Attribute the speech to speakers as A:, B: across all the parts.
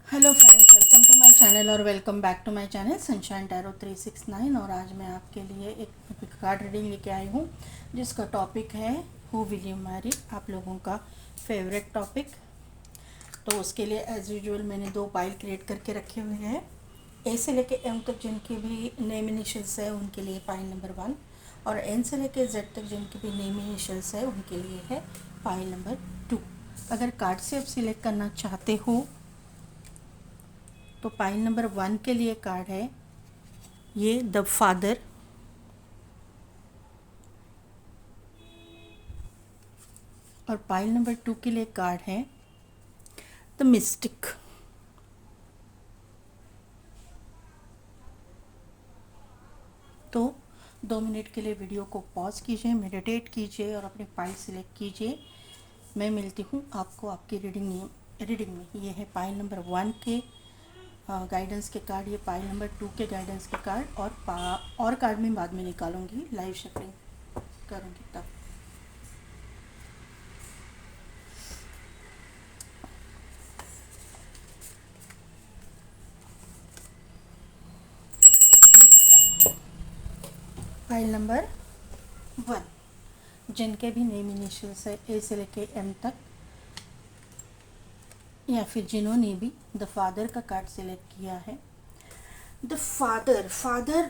A: Hello friends, welcome to my channel और welcome back to my channel sunshine tarot 369। और आज मैं आपके लिए एक कार्ड रीडिंग लेके आई हूँ जिसका टॉपिक है हु विल यू मैरी, आप लोगों का फेवरेट टॉपिक। तो उसके लिए एज यूजुअल मैंने दो पाइल क्रिएट करके रखे हुए हैं। ए से लेके एम तक जिनके भी नेम इनिशियल्स है उनके लिए पाइल नंबर 1, और एन से लेके जेड तक जिनके भी नेम इनिशियल्स है उनके लिए है पाइल नंबर 2। अगर कार्ड से आप सिलेक्ट करना चाहते हो तो पाइल नंबर 1 के लिए कार्ड है ये द फादर, और पाइल नंबर 2 के लिए कार्ड है द मिस्टिक। तो 2 मिनट के लिए वीडियो को पॉज कीजिए, मेडिटेट कीजिए और अपनी पाइल सिलेक्ट कीजिए। मैं मिलती हूँ आपको आपकी रीडिंग में। ये है पाइल नंबर 1 के गाइडेंस के कार्ड, ये पाइल नंबर 2 के गाइडेंस के कार्ड, और कार्ड में बाद में निकालूंगी, लाइव शफलिंग करूँगी तब। फाइल नंबर 1, जिनके भी नेम इनिशियल्स है ए से लेके एम तक, या फिर जिन्होंने भी द फादर का कार्ड सिलेक्ट किया है। द फादर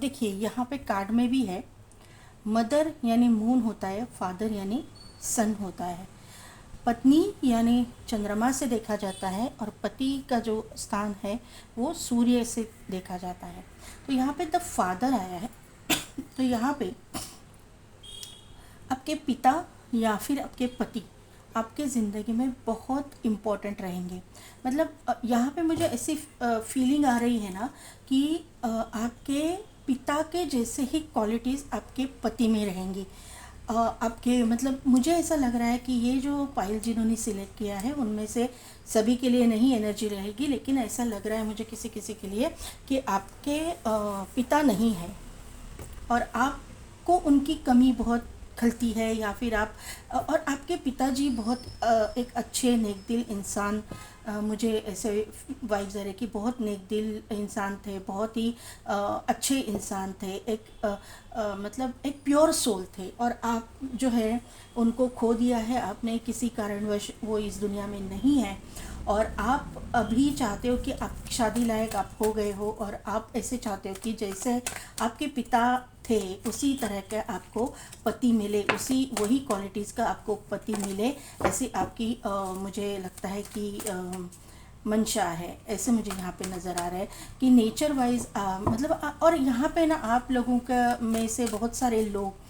A: देखिए यहाँ पे कार्ड में भी है, मदर यानी मून होता है, फादर यानी सन होता है, पत्नी यानी चंद्रमा से देखा जाता है, और पति का जो स्थान है वो सूर्य से देखा जाता है। तो यहाँ पे द फादर आया है। तो यहाँ पे आपके पिता या फिर आपके पति आपके ज़िंदगी में बहुत इम्पोर्टेंट रहेंगे। मतलब यहाँ पे मुझे ऐसी फीलिंग आ रही है ना कि आपके पिता के जैसे ही क्वालिटीज़ आपके पति में रहेंगी। आपके मतलब मुझे ऐसा लग रहा है कि ये जो पाइल जिन्होंने सिलेक्ट किया है उनमें से सभी के लिए नहीं एनर्जी रहेगी, लेकिन ऐसा लग रहा है मुझे किसी किसी के लिए कि आपके पिता नहीं है और आपको उनकी कमी बहुत खलती है, या फिर आप और आपके पिताजी बहुत एक अच्छे नेक दिल इंसान, मुझे ऐसे वाइब्स आ रहे कि बहुत नेक दिल इंसान थे, बहुत ही अच्छे इंसान थे, एक मतलब एक प्योर सोल थे, और आप जो है उनको खो दिया है आपने किसी कारणवश, वो इस दुनिया में नहीं है। और आप अभी चाहते हो कि आप शादी लायक आप हो गए हो, और आप ऐसे चाहते हो कि जैसे आपके पिता थे उसी तरह के आपको पति मिले, उसी वही क्वालिटीज़ का आपको पति मिले, ऐसी आपकी मुझे लगता है कि मंशा है। ऐसे मुझे यहाँ पे नज़र आ रहा है कि नेचर वाइज मतलब और यहाँ पे ना आप लोगों का में से बहुत सारे लोग,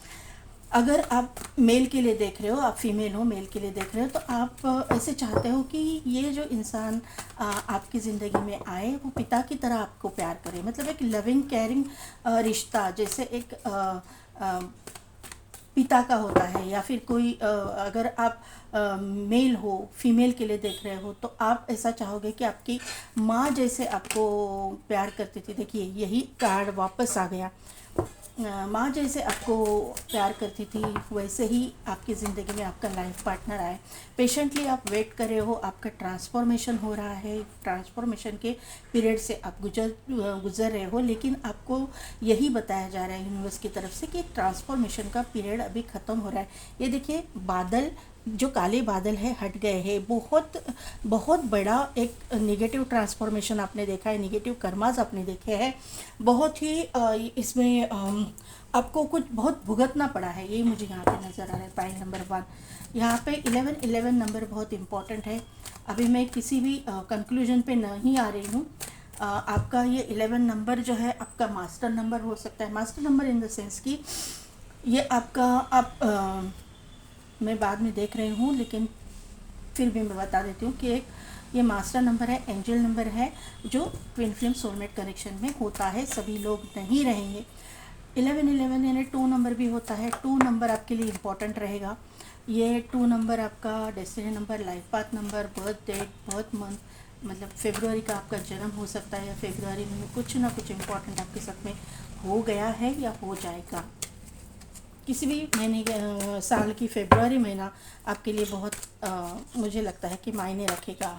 A: अगर आप मेल के लिए देख रहे हो, आप फीमेल हो मेल के लिए देख रहे हो, तो आप ऐसे चाहते हो कि ये जो इंसान आपकी ज़िंदगी में आए वो पिता की तरह आपको प्यार करे, मतलब एक लविंग केयरिंग रिश्ता, जैसे एक पिता का होता है। या फिर कोई अगर आप मेल हो फीमेल के लिए देख रहे हो तो आप ऐसा चाहोगे कि आपकी माँ जैसे आपको प्यार करती थी। देखिए यही कार्ड वापस आ गया, माँ जैसे आपको प्यार करती थी वैसे ही आपकी ज़िंदगी में आपका लाइफ पार्टनर आए। पेशेंटली आप वेट कर रहे हो, आपका ट्रांसफॉर्मेशन हो रहा है, ट्रांसफॉर्मेशन के पीरियड से आप गुजर रहे हो, लेकिन आपको यही बताया जा रहा है यूनिवर्स की तरफ से कि ट्रांसफॉर्मेशन का पीरियड अभी ख़त्म हो रहा है। ये देखिए बादल, जो काले बादल है हट गए हैं। बहुत बहुत बड़ा एक नेगेटिव ट्रांसफॉर्मेशन आपने देखा है, नेगेटिव कर्मास आपने देखे हैं, बहुत ही इसमें आपको कुछ बहुत भुगतना पड़ा है, ये मुझे यहाँ पे नज़र आ रहा है। पॉइंट नंबर 1 यहाँ पे 11 नंबर बहुत इम्पॉर्टेंट है। अभी मैं किसी भी कंक्लूजन पे नहीं आ रही हूँ। आपका ये 11 नंबर जो है आपका मास्टर नंबर हो सकता है। Master number in the sense कि ये आपका मैं बाद में देख रही हूँ, लेकिन फिर भी मैं बता देती हूँ कि एक ये मास्टर नंबर है, एंजल नंबर है, जो ट्विन फ्लेम सोलमेट कनेक्शन में होता है। सभी लोग नहीं रहेंगे। 11 यानी 2 नंबर भी होता है। 2 नंबर आपके लिए इम्पॉर्टेंट रहेगा। ये 2 नंबर आपका destiny number, life path number, birth date, birth month, मतलब फेब्रुआरी का आपका जन्म हो सकता है, या फेब्रुआरी में कुछ ना कुछ इम्पॉर्टेंट आपके साथ में हो गया है या हो जाएगा। किसी भी महीने साल की फेब्रुआरी महीना आपके लिए बहुत मुझे लगता है कि मायने रखेगा।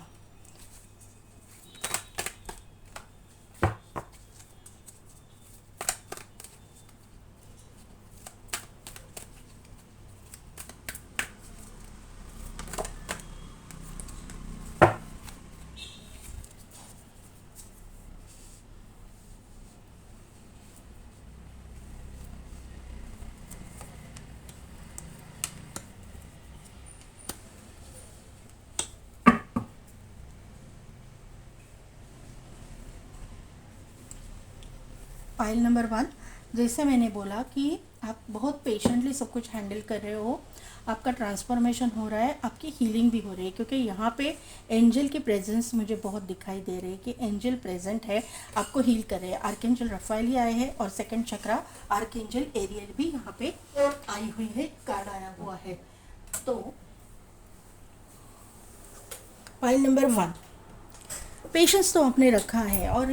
A: पाइल नंबर 1, जैसे मैंने बोला कि आप बहुत पेशेंटली सब कुछ हैंडल कर रहे हो, आपका ट्रांसफॉर्मेशन हो रहा है, आपकी हीलिंग भी हो रही है, क्योंकि यहाँ पे एंजल की प्रेजेंस मुझे बहुत दिखाई दे रही है कि एंजल प्रेजेंट है, आपको हील कर रहे हैं। आर्कएंजल रफाइल ही आए हैं और सेकंड चक्रा आर्कएंजल एरियल भी यहाँ पे आई हुई है, कार्ड आया हुआ है। तो पाइल नंबर 1, पेशेंस तो आपने रखा है और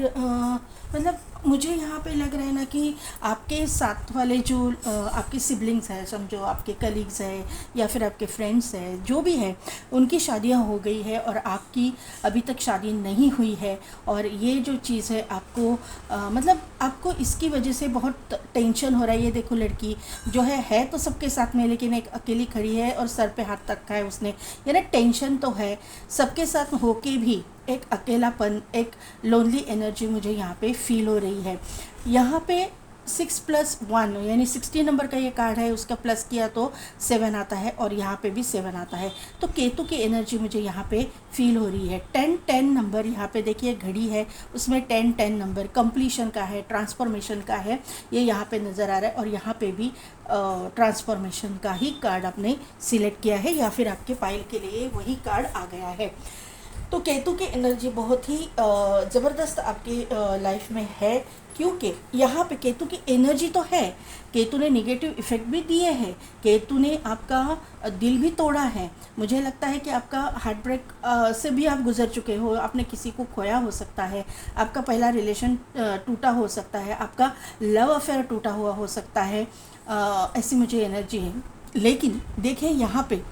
A: मतलब मुझे यहाँ पे लग रहा है ना कि आपके साथ वाले जो आपके सिबलिंग्स हैं, समझो आपके कलीग्स हैं या फिर आपके फ्रेंड्स हैं, जो भी है, उनकी शादियाँ हो गई है और आपकी अभी तक शादी नहीं हुई है। और ये जो चीज़ है आपको मतलब आपको इसकी वजह से बहुत टेंशन हो रहा है। ये देखो लड़की जो है तो सबके साथ में, लेकिन एक अकेली खड़ी है और सर पे हाथ रखा है उसने, यानी टेंशन तो है, सबके साथ होके भी एक अकेलापन, एक लोनली एनर्जी मुझे यहाँ पे फील हो रही है। यहाँ पे 6+1 यानी 16 नंबर का ये कार्ड है, उसका प्लस किया तो 7 आता है और यहाँ पे भी 7 आता है। तो केतु की एनर्जी मुझे यहाँ पे फील हो रही है। 10-10 नंबर यहाँ पे देखिए घड़ी है, उसमें 10-10 नंबर कंप्लीशन का है, ट्रांसफॉर्मेशन का है, ये यहाँ पे नज़र आ रहा है। और यहाँ पे भी ट्रांसफॉर्मेशन का ही कार्ड आपने सिलेक्ट किया है या फिर आपके पाइल के लिए वही कार्ड आ गया है। तो केतु की एनर्जी बहुत ही ज़बरदस्त आपकी लाइफ में है, क्योंकि यहाँ पे केतु की एनर्जी तो है, केतु ने नेगेटिव इफ़ेक्ट भी दिए हैं, केतु ने आपका दिल भी तोड़ा है। मुझे लगता है कि आपका हार्ट ब्रेक से भी आप गुजर चुके हो, आपने किसी को खोया हो सकता है, आपका पहला रिलेशन टूटा हो सकता है, आपका लव अफेयर टूटा हुआ हो सकता है, ऐसी मुझे एनर्जी है। लेकिन देखिए यहाँ पे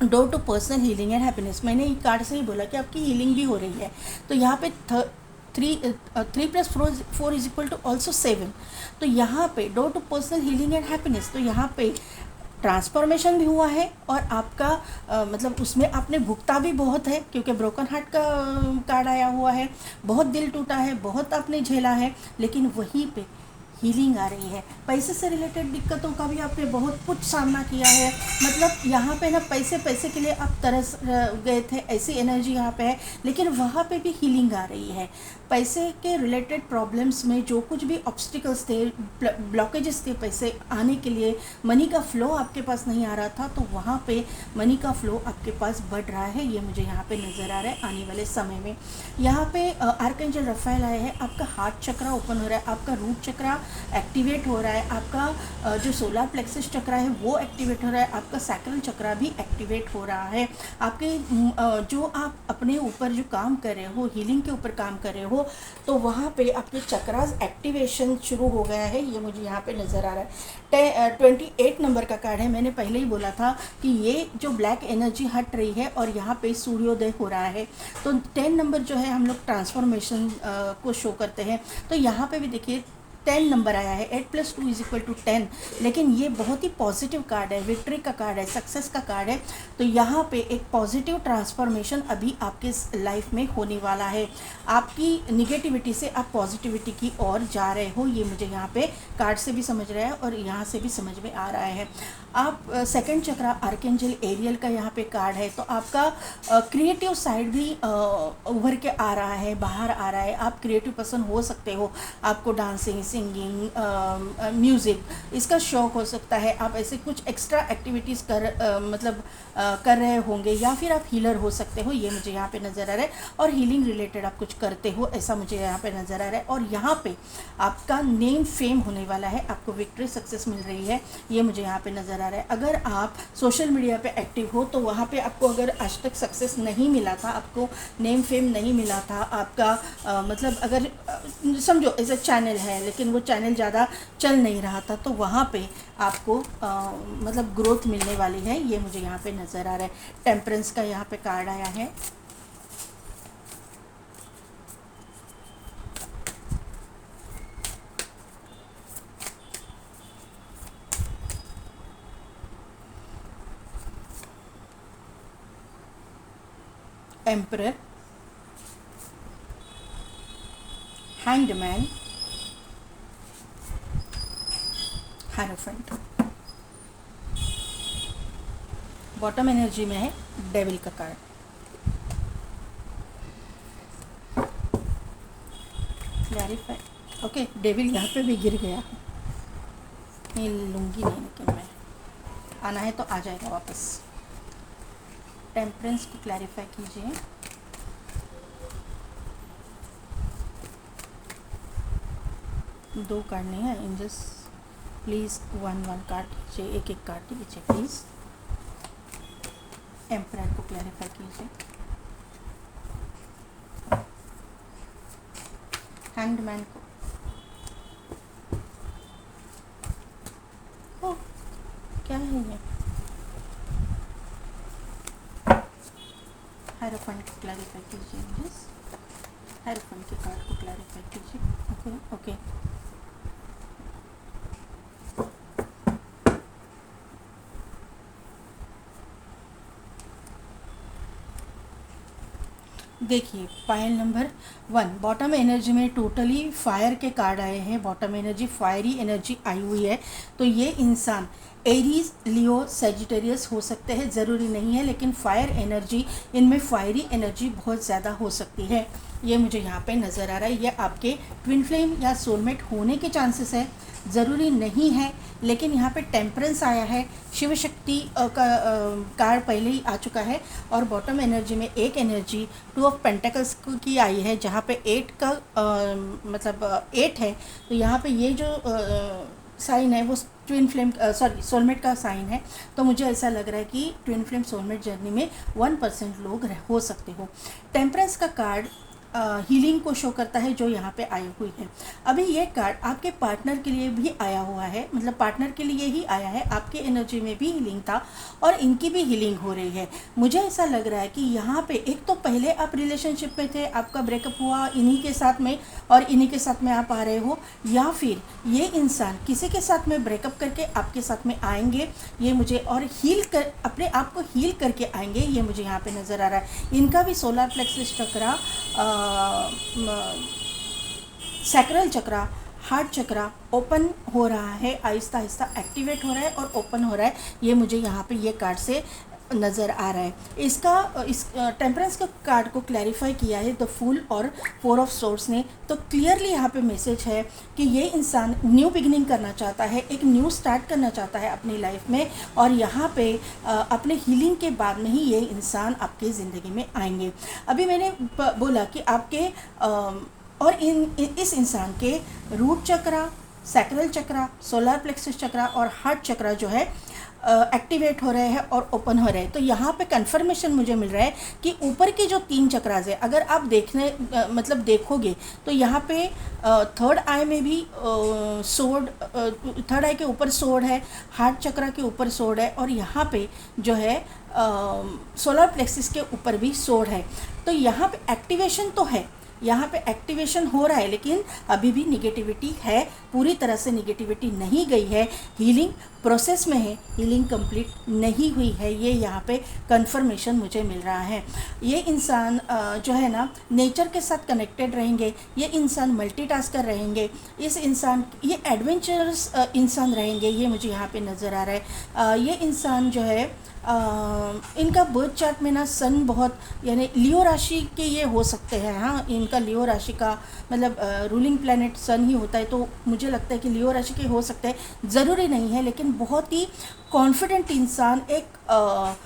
A: door to personal healing and happiness, मैंने ये कार्ड से ही बोला कि आपकी हीलिंग भी हो रही है। तो यहाँ पे 3+4 इज इक्वल टू ऑल्सो 7। तो यहाँ पे door to personal healing and happiness, तो यहाँ पे ट्रांसफॉर्मेशन भी हुआ है और आपका मतलब उसमें आपने भुगता भी बहुत है, क्योंकि ब्रोकन हार्ट का कार्ड आया हुआ है, बहुत दिल टूटा है, बहुत आपने झेला है, लेकिन वहीं पे हीलिंग आ रही है। पैसे से रिलेटेड दिक्कतों का भी आपने बहुत कुछ सामना किया है, मतलब यहाँ पे ना पैसे के लिए आप तरस गए थे, ऐसी एनर्जी यहाँ पे है, लेकिन वहाँ पे भी हीलिंग आ रही है। पैसे के रिलेटेड प्रॉब्लम्स में जो कुछ भी ऑब्स्टिकल्स थे, ब्लॉकेजेस थे पैसे आने के लिए, मनी का फ़्लो आपके पास नहीं आ रहा था, तो वहाँ पे मनी का फ़्लो आपके पास बढ़ रहा है, ये मुझे यहाँ पे नज़र आ रहा है आने वाले समय में। यहाँ पे आर्कएंजल रफाइल आया है, आपका हार्ट चक्रा ओपन हो रहा है, आपका रूट चक्रा एक्टिवेट हो रहा है, आपका जो सोलर प्लेक्सस चक्रा है वो एक्टिवेट हो रहा है, आपका सैक्रल चक्रा भी एक्टिवेट हो रहा है। आपके जो आप अपने ऊपर जो काम कर रहे हो, हीलिंग के ऊपर काम कर रहे हो, तो वहाँ पे आपके चक्रास एक्टिवेशन शुरू हो गया है, ये मुझे यहाँ पे नज़र आ रहा है। 28 नंबर का कार्ड है, मैंने पहले ही बोला था कि ये जो ब्लैक एनर्जी हट रही है और यहाँ पे सूर्योदय हो रहा है। तो 10 नंबर जो है हम लोग ट्रांसफॉर्मेशन को शो करते हैं, तो यहाँ पे भी देखिए 10 नंबर आया है, 8+2 इज इक्वल टू 10, लेकिन ये बहुत ही पॉजिटिव कार्ड है, विक्ट्री का कार्ड है, सक्सेस का कार्ड है। तो यहाँ पे एक पॉजिटिव ट्रांसफॉर्मेशन अभी आपके लाइफ में होने वाला है, आपकी निगेटिविटी से आप पॉजिटिविटी की ओर जा रहे हो, ये मुझे यहाँ पे कार्ड से भी समझ रहा है और यहाँ से भी समझ में आ रहा है। आप सेकंड चक्रा आर्कएंजल एरियल का यहाँ पे कार्ड है, तो आपका क्रिएटिव साइड भी उभर के आ रहा है, बाहर आ रहा है, आप क्रिएटिव पर्सन हो सकते हो, आपको डांसिंग, सिंगिंग, म्यूज़िक इसका शौक़ हो सकता है, आप ऐसे कुछ एक्स्ट्रा एक्टिविटीज़ कर रहे होंगे, या फिर आप हीलर हो सकते हो, ये मुझे यहाँ पे नज़र आ रहा है। और हीलिंग रिलेटेड आप कुछ करते हो, ऐसा मुझे यहाँ पे नज़र आ रहा है। और यहाँ पे आपका नेम फेम होने वाला है, आपको विक्ट्री सक्सेस मिल रही है, ये मुझे यहाँ पे नज़र आ रहा है। अगर आप सोशल मीडिया पे एक्टिव हो, तो वहाँ पे आपको अगर आज तक सक्सेस नहीं मिला था, आपको नेम फेम नहीं मिला था, आपका मतलब अगर समझो एज अ चैनल है, लेकिन वो चैनल ज़्यादा चल नहीं रहा था, तो वहाँ पे आपको मतलब ग्रोथ मिलने वाली है, ये मुझे यहाँ पे नज़र आ रहा है। टेम्परेंस का यहाँ पे कार्ड आया है, emperor, hanged man, hierophant. Bottom energy में है डेविल का कार्ड। क्लैरिफाई ओके, डेविल यहाँ पे भी गिर गया। नहीं लूँगी नहीं, लेकिन मैं आना है तो आ जाएगा वापस। टेम्परेंस को क्लैरिफाई कीजिए। दो कार्ड नहीं है, angels please one one card कीजिए, एक एक कार्ड कीजिए प्लीज़। एम्परर को क्लैरिफाई कीजिए। हैंग्ड मैन को, ओ क्या है ये, हायरोफेंट को क्लैरिफाई कीजिए प्लीज़। हायरोफेंट के कार्ड को क्लैरिफाई कीजिए। ओके ओके, देखिए पायल नंबर 1 बॉटम एनर्जी में टोटली फायर के कार्ड आए हैं। बॉटम एनर्जी फायरी एनर्जी आई हुई है। तो ये इंसान एरीज, लियो, सेजिटेरियस हो सकते हैं, ज़रूरी नहीं है, लेकिन फायर एनर्जी, इनमें फायरी एनर्जी बहुत ज़्यादा हो सकती है। ये मुझे यहाँ पे नज़र आ रहा है। ये आपके ट्विन फ्लेम या सोलमेट होने के चांसेस है, ज़रूरी नहीं है, लेकिन यहाँ पे टेम्परेंस आया है। शिव शक्ति का कार्ड पहले ही आ चुका है। और बॉटम एनर्जी में एक एनर्जी 2 ऑफ पेंटिकल्स की आई है, जहाँ पे 8 का मतलब 8 है। तो यहाँ पे ये जो साइन है वो ट्विन फ्लेम सोलमेट का साइन है। तो मुझे ऐसा लग रहा है कि ट्विन फ्लेम सोलमेट जर्नी में 1% लोग हो सकते हो। टेम्परेंस का कार्ड हीलिंग को शो करता है, जो यहाँ पे आई हुई है। अभी ये कार्ड आपके पार्टनर के लिए भी आया हुआ है, मतलब पार्टनर के लिए ही आया है। आपके एनर्जी में भी हीलिंग था और इनकी भी हीलिंग हो रही है। मुझे ऐसा लग रहा है कि यहाँ पे एक तो पहले आप रिलेशनशिप में थे, आपका ब्रेकअप हुआ इन्हीं के साथ में और इन्हीं के साथ में आप आ रहे हो, या फिर ये इंसान किसी के साथ में ब्रेकअप करके आपके साथ में आएंगे, ये मुझे, और हील कर अपने आप को हील करके आएंगे, ये मुझे यहाँ पे नज़र आ रहा है। इनका भी सोलर प्लेक्सस चक्रा, सैक्रल चक्रा, हार्ट चक्रा ओपन हो रहा है, आहिस्ता आहिस्ता एक्टिवेट हो रहा है और ओपन हो रहा है। ये मुझे यहाँ पे ये कार्ड से नज़र आ रहा है। इस टेम्परेंस का कार्ड को क्लैरिफाई किया है द फूल और 4 ऑफ सोर्ड्स ने। तो क्लियरली यहाँ पे मैसेज है कि ये इंसान न्यू बिगिनिंग करना चाहता है, एक न्यू स्टार्ट करना चाहता है अपनी लाइफ में, और यहाँ पे अपने हीलिंग के बाद में ही ये इंसान आपकी ज़िंदगी में आएंगे। अभी मैंने बोला कि आपके और इस इंसान के रूट चक्रा, सैक्रल चक्रा, सोलर प्लेक्सस चक्रा और हार्ट चक्रा जो है एक्टिवेट हो रहे हैं और ओपन हो रहे हैं। तो यहाँ पे कंफर्मेशन मुझे मिल रहा है कि ऊपर के जो 3 चक्रास है, अगर आप मतलब देखोगे तो यहाँ पे थर्ड आई में भी सोड, थर्ड आई के ऊपर सोड है, हार्ट चक्रा के ऊपर सोड है, और यहाँ पे जो है सोलर प्लेक्सिस के ऊपर भी सोड है। तो यहाँ पे एक्टिवेशन तो है, यहाँ पे एक्टिवेशन हो रहा है, लेकिन अभी भी निगेटिविटी है, पूरी तरह से निगेटिविटी नहीं गई है, हीलिंग प्रोसेस में है, हीलिंग कंप्लीट नहीं हुई है। ये यहाँ पे कंफर्मेशन मुझे मिल रहा है। ये इंसान जो है ना नेचर के साथ कनेक्टेड रहेंगे, ये इंसान मल्टीटास्कर रहेंगे, इस इंसान ये एडवेंचरस इंसान रहेंगे, ये मुझे यहाँ पे नज़र आ रहा है। ये इंसान जो है इनका बर्थ चार्ट में ना सन बहुत, यानी लियो राशि के ये हो सकते हैं। हाँ, इनका लियो राशि का मतलब रूलिंग प्लैनेट सन ही होता है, तो मुझे लगता है कि लियो राशि के हो सकते हैं, ज़रूरी नहीं है, लेकिन बहुत ही कॉन्फिडेंट इंसान, एक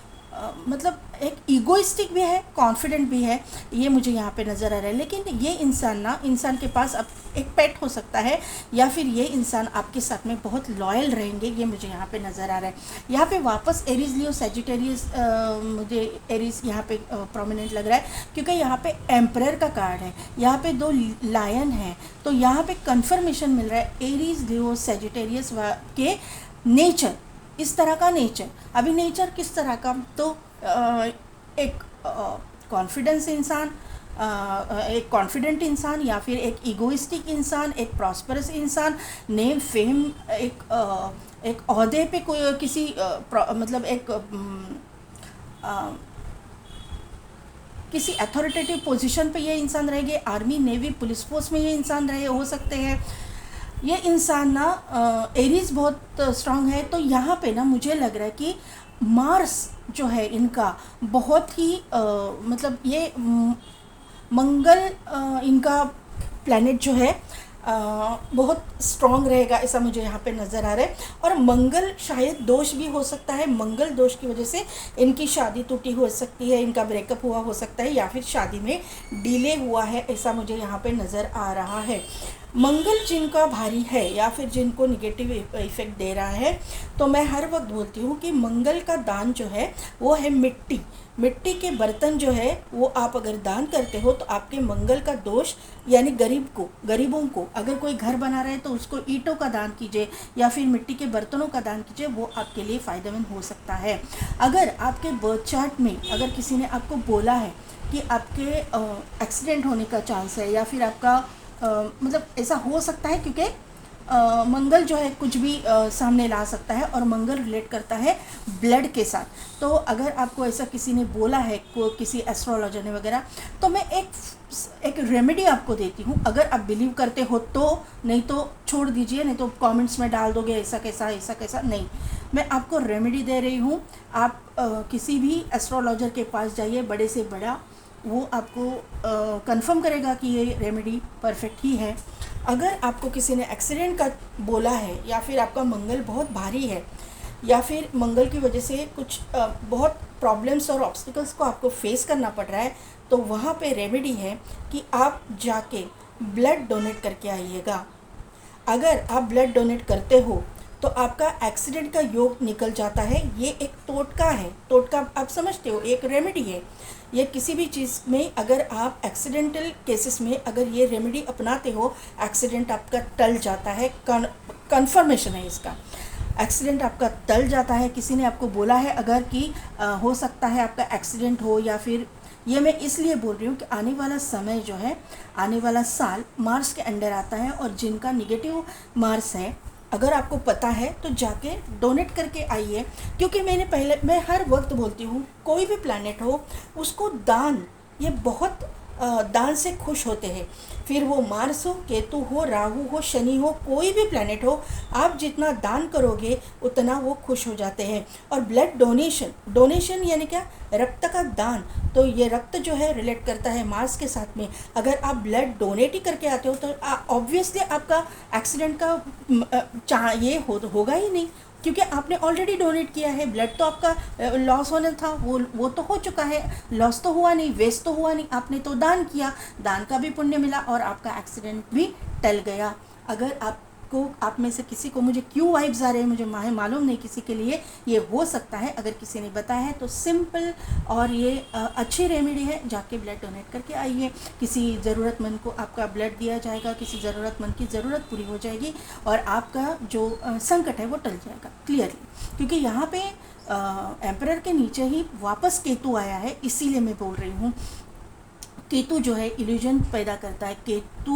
A: मतलब एक ईगोइस्टिक भी है, कॉन्फिडेंट भी है, ये मुझे यहाँ पे नज़र आ रहा है। लेकिन ये इंसान के पास अब एक पेट हो सकता है, या फिर ये इंसान आपके साथ में बहुत लॉयल रहेंगे, ये मुझे यहाँ पे नज़र आ रहा है। यहाँ पे वापस एरीज, लियो, सेजिटेरियस, मुझे एरीज यहाँ पे प्रोमिनेंट लग रहा है, क्योंकि यहाँ पे एम्परर का कार्ड है, यहाँ पे 2 लायन है। तो यहाँ पे कन्फर्मेशन मिल रहा है एरीज, लियो, सेजिटेरियस के नेचर, इस तरह का नेचर। अभी नेचर किस तरह का, तो एक कॉन्फिडेंस इंसान, एक कॉन्फिडेंट इंसान, या फिर एक ईगोइस्टिक इंसान, एक प्रॉस्परस इंसान, नेम फेम, एक ओहदे पे कोई किसी मतलब एक किसी अथॉरिटेटिव पोजीशन पे ये इंसान रहेंगे, आर्मी, नेवी, पुलिस फोर्स में ये इंसान रहे हो सकते हैं। ये इंसान ना एरीज बहुत स्ट्रांग है। तो यहाँ पे ना मुझे लग रहा है कि मार्स जो है इनका बहुत ही मतलब ये मंगल इनका प्लैनेट जो है बहुत स्ट्रॉन्ग रहेगा, ऐसा मुझे यहाँ पे नज़र आ रहा है। और मंगल शायद दोष भी हो सकता है, मंगल दोष की वजह से इनकी शादी टूटी हो सकती है, इनका ब्रेकअप हुआ हो सकता है, या फिर शादी में डिले हुआ है, ऐसा मुझे यहाँ पे नज़र आ रहा है। मंगल जिनका भारी है या फिर जिनको निगेटिव इफ़ेक्ट दे रहा है, तो मैं हर वक्त बोलती हूँ कि मंगल का दान जो है वो है मिट्टी। मिट्टी के बर्तन जो है वो आप अगर दान करते हो तो आपके मंगल का दोष, यानी गरीबों को अगर कोई घर बना रहे तो उसको ईंटों का दान कीजिए या फिर मिट्टी के बर्तनों का दान कीजिए, वो आपके लिए फ़ायदेमंद हो सकता है। अगर आपके बर्थ चार्ट में अगर किसी ने आपको बोला है कि आपके एक्सीडेंट होने का चांस है या फिर आपका मतलब ऐसा हो सकता है, क्योंकि मंगल जो है कुछ भी सामने ला सकता है और मंगल रिलेट करता है ब्लड के साथ। तो अगर आपको ऐसा किसी ने बोला है, किसी एस्ट्रोलॉजर ने वगैरह, तो मैं एक रेमेडी आपको देती हूँ। अगर आप बिलीव करते हो तो, नहीं तो छोड़ दीजिए, नहीं तो कमेंट्स में डाल दोगे ऐसा कैसा। नहीं, मैं आपको रेमेडी दे रही हूँ। आप किसी भी एस्ट्रोलॉजर के पास जाइए, बड़े से बड़ा, वो आपको कंफर्म करेगा कि ये रेमेडी परफेक्ट ही है। अगर आपको किसी ने एक्सीडेंट का बोला है या फिर आपका मंगल बहुत भारी है या फिर मंगल की वजह से कुछ बहुत प्रॉब्लम्स और ऑब्स्टिकल्स को आपको फेस करना पड़ रहा है, तो वहाँ पे रेमेडी है कि आप जाके ब्लड डोनेट करके आइएगा। अगर आप ब्लड डोनेट करते हो तो आपका एक्सीडेंट का योग निकल जाता है। ये एक टोटका है, टोटका आप समझते हो, एक रेमेडी है। ये किसी भी चीज़ में अगर आप एक्सीडेंटल केसेस में अगर ये रेमेडी अपनाते हो, एक्सीडेंट आपका टल जाता है। कन्फर्मेशन है इसका, एक्सीडेंट आपका टल जाता है। किसी ने आपको बोला है अगर कि हो सकता है आपका एक्सीडेंट हो, या फिर ये मैं इसलिए बोल रही हूँ कि आने वाला समय जो है, आने वाला साल मार्स के अंडर आता है, और जिनका निगेटिव मार्स है, अगर आपको पता है तो जाके डोनेट करके आइए। क्योंकि मैं हर वक्त बोलती हूँ, कोई भी प्लैनेट हो उसको दान, ये बहुत दान से खुश होते हैं। फिर वो मार्स हो, केतु हो, राहु हो, शनि हो, कोई भी प्लैनेट हो, आप जितना दान करोगे उतना वो खुश हो जाते हैं। और ब्लड डोनेशन यानी क्या, रक्त का दान। तो ये रक्त जो है रिलेट करता है मार्स के साथ में। अगर आप ब्लड डोनेट ही करके आते हो तो ऑब्वियसली आपका एक्सीडेंट का ये होगा ही नहीं, क्योंकि आपने ऑलरेडी डोनेट किया है। ब्लड तो आपका लॉस होना था, वो तो हो चुका है, लॉस तो हुआ नहीं, वेस्ट तो हुआ नहीं, आपने तो दान किया, दान का भी पुण्य मिला और आपका एक्सीडेंट भी टल गया। अगर आप में से किसी को, मुझे क्यों वाइब्स आ रहे हैं मुझे मालूम नहीं, किसी के लिए ये हो सकता है। अगर किसी ने बताया है तो सिंपल और ये अच्छी रेमेडी है, जाके ब्लड डोनेट करके आइए। किसी ज़रूरतमंद को आपका ब्लड दिया जाएगा, किसी ज़रूरतमंद की ज़रूरत पूरी हो जाएगी और आपका जो संकट है वो टल जाएगा क्लियरली। क्योंकि यहाँ पे एम्परर के नीचे ही वापस केतु आया है, इसीलिए मैं बोल रही हूँ। केतु जो है इल्यूजन पैदा करता है। केतु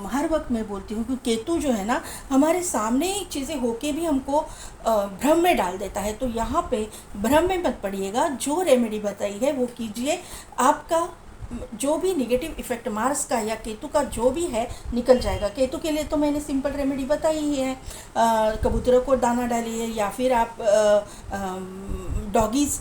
A: हर वक्त मैं बोलती हूँ कि केतु जो है ना, हमारे सामने चीज़ें होके भी हमको भ्रम में डाल देता है। तो यहाँ पे भ्रम में मत पड़िएगा, जो रेमेडी बताई है वो कीजिए। आपका जो भी नेगेटिव इफ़ेक्ट मार्स का या केतु का जो भी है निकल जाएगा। केतु के लिए तो मैंने सिंपल रेमेडी बताई ही है, कबूतरों को दाना डालिए, या फिर आप डॉगीज़,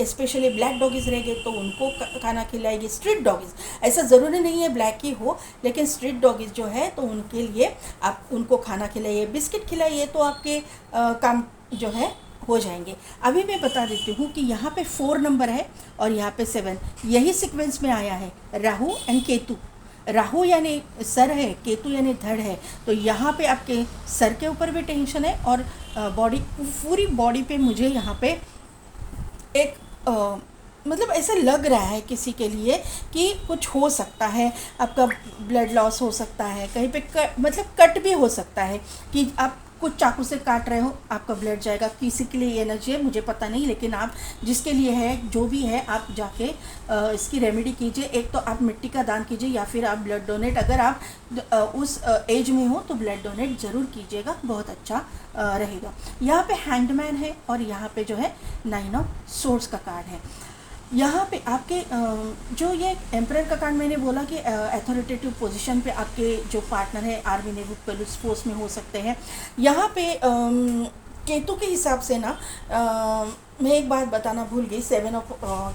A: स्पेशली ब्लैक डॉगीज़ रहेंगे तो उनको खाना खिलाएगी। स्ट्रीट डॉगीज़, ऐसा ज़रूरी नहीं है ब्लैक ही हो, लेकिन स्ट्रीट डॉगीज़ जो है तो उनके लिए आप उनको खाना खिलाइए, बिस्किट खिलाइए, तो आपके काम जो है हो जाएंगे। अभी मैं बता देती हूँ कि यहाँ पे 4 नंबर है और यहाँ पे 7, यही सीक्वेंस में आया है, राहु एंड केतु। राहु यानी सर है, केतु यानी धड़ है। तो यहाँ पे आपके सर के ऊपर भी टेंशन है और पूरी बॉडी पे मुझे यहाँ पे एक मतलब ऐसा लग रहा है किसी के लिए कि कुछ हो सकता है, आपका ब्लड लॉस हो सकता है, कहीं पे मतलब कट भी हो सकता है कि आप कुछ चाकू से काट रहे हो, आपका ब्लड जाएगा। किसी के लिए ये एनर्जी है मुझे पता नहीं, लेकिन आप जिसके लिए है, जो भी है, आप जाके इसकी रेमेडी कीजिए। एक तो आप मिट्टी का दान कीजिए या फिर आप ब्लड डोनेट, अगर आप उस एज में हो तो ब्लड डोनेट ज़रूर कीजिएगा, बहुत अच्छा रहेगा। यहाँ पे हैंडमैन है और यहाँ पे जो है 9 ऑफ सोर्ड्स का कार्ड है। यहाँ पे आपके जो ये एम्परर का कार्ड मैंने बोला कि अथॉरिटेटिव पोजीशन पे आपके जो पार्टनर है आर्मी नेवी पुलिस फोर्स में हो सकते हैं। यहाँ पे केतु के हिसाब से ना मैं एक बात बताना भूल गई, 7 ऑफ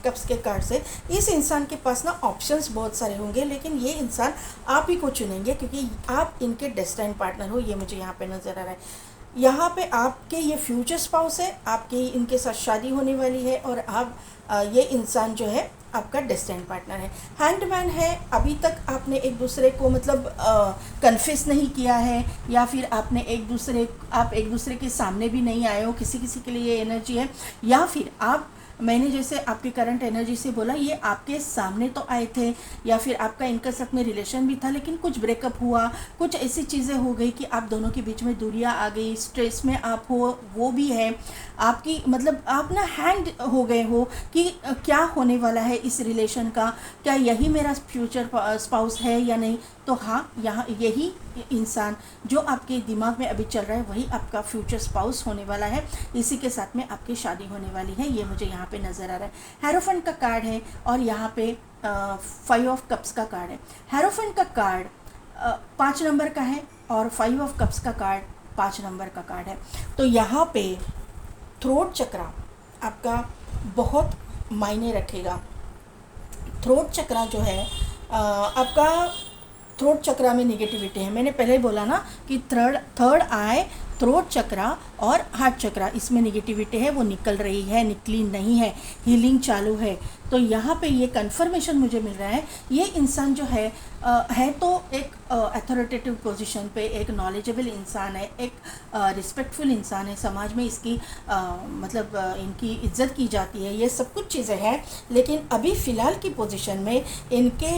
A: कप्स के कार्ड से इस इंसान के पास ना ऑप्शंस बहुत सारे होंगे, लेकिन ये इंसान आप ही को चुनेंगे क्योंकि आप इनके डेस्टाइन पार्टनर हो, ये मुझे यहाँ पे नज़र आ रहा है। यहाँ पे आपके ये फ्यूचर स्पाउस है, आपकी इनके साथ शादी होने वाली है और आप ये इंसान जो है आपका डेस्टिनी पार्टनर है। हैंडमैन है, अभी तक आपने एक दूसरे को मतलब कन्फेस नहीं किया है, या फिर आपने आप एक दूसरे के सामने भी नहीं आए हो, किसी किसी के लिए ये एनर्जी है। या फिर मैंने जैसे आपकी करंट एनर्जी से बोला, ये आपके सामने तो आए थे, या फिर आपका इनका साथ में रिलेशन भी था, लेकिन कुछ ब्रेकअप हुआ, कुछ ऐसी चीज़ें हो गई कि आप दोनों के बीच में दूरियां आ गई, स्ट्रेस में आप हो, वो भी है आपकी, मतलब आप ना हैंग हो गए हो कि क्या होने वाला है इस रिलेशन का, क्या यही मेरा फ्यूचर स्पाउस है या नहीं। तो हाँ, यहाँ यही इंसान जो आपके दिमाग में अभी चल रहा है वही आपका फ्यूचर स्पाउस होने वाला है, इसी के साथ में आपकी शादी होने वाली है, ये मुझे यहाँ पे नज़र आ रहा है। हेरोफेंट का कार्ड है और यहाँ पे 5 ऑफ कप्स का कार्ड है। हेरोफेंट का कार्ड 5 नंबर का है और 5 ऑफ कप्स का कार्ड 5 नंबर का कार्ड है। तो यहाँ पे थ्रोट चक्रा आपका बहुत मायने रखेगा। थ्रोट चक्रा जो है आपका, थ्रोट चक्रा में नेगेटिविटी है। मैंने पहले बोला ना कि थर्ड आई, थ्रोट चक्रा और हार्ट चक्रा, इसमें नेगेटिविटी है, वो निकल रही है, निकली नहीं है, हीलिंग चालू है। तो यहाँ पे ये कन्फर्मेशन मुझे मिल रहा है, ये इंसान जो है तो एक अथॉरिटेटिव पोजीशन पे, एक नॉलेजेबल इंसान है, एक रिस्पेक्टफुल इंसान है, समाज में इसकी मतलब इनकी इज्जत की जाती है, ये सब कुछ चीज़ें हैं। लेकिन अभी फ़िलहाल की पोजीशन में इनके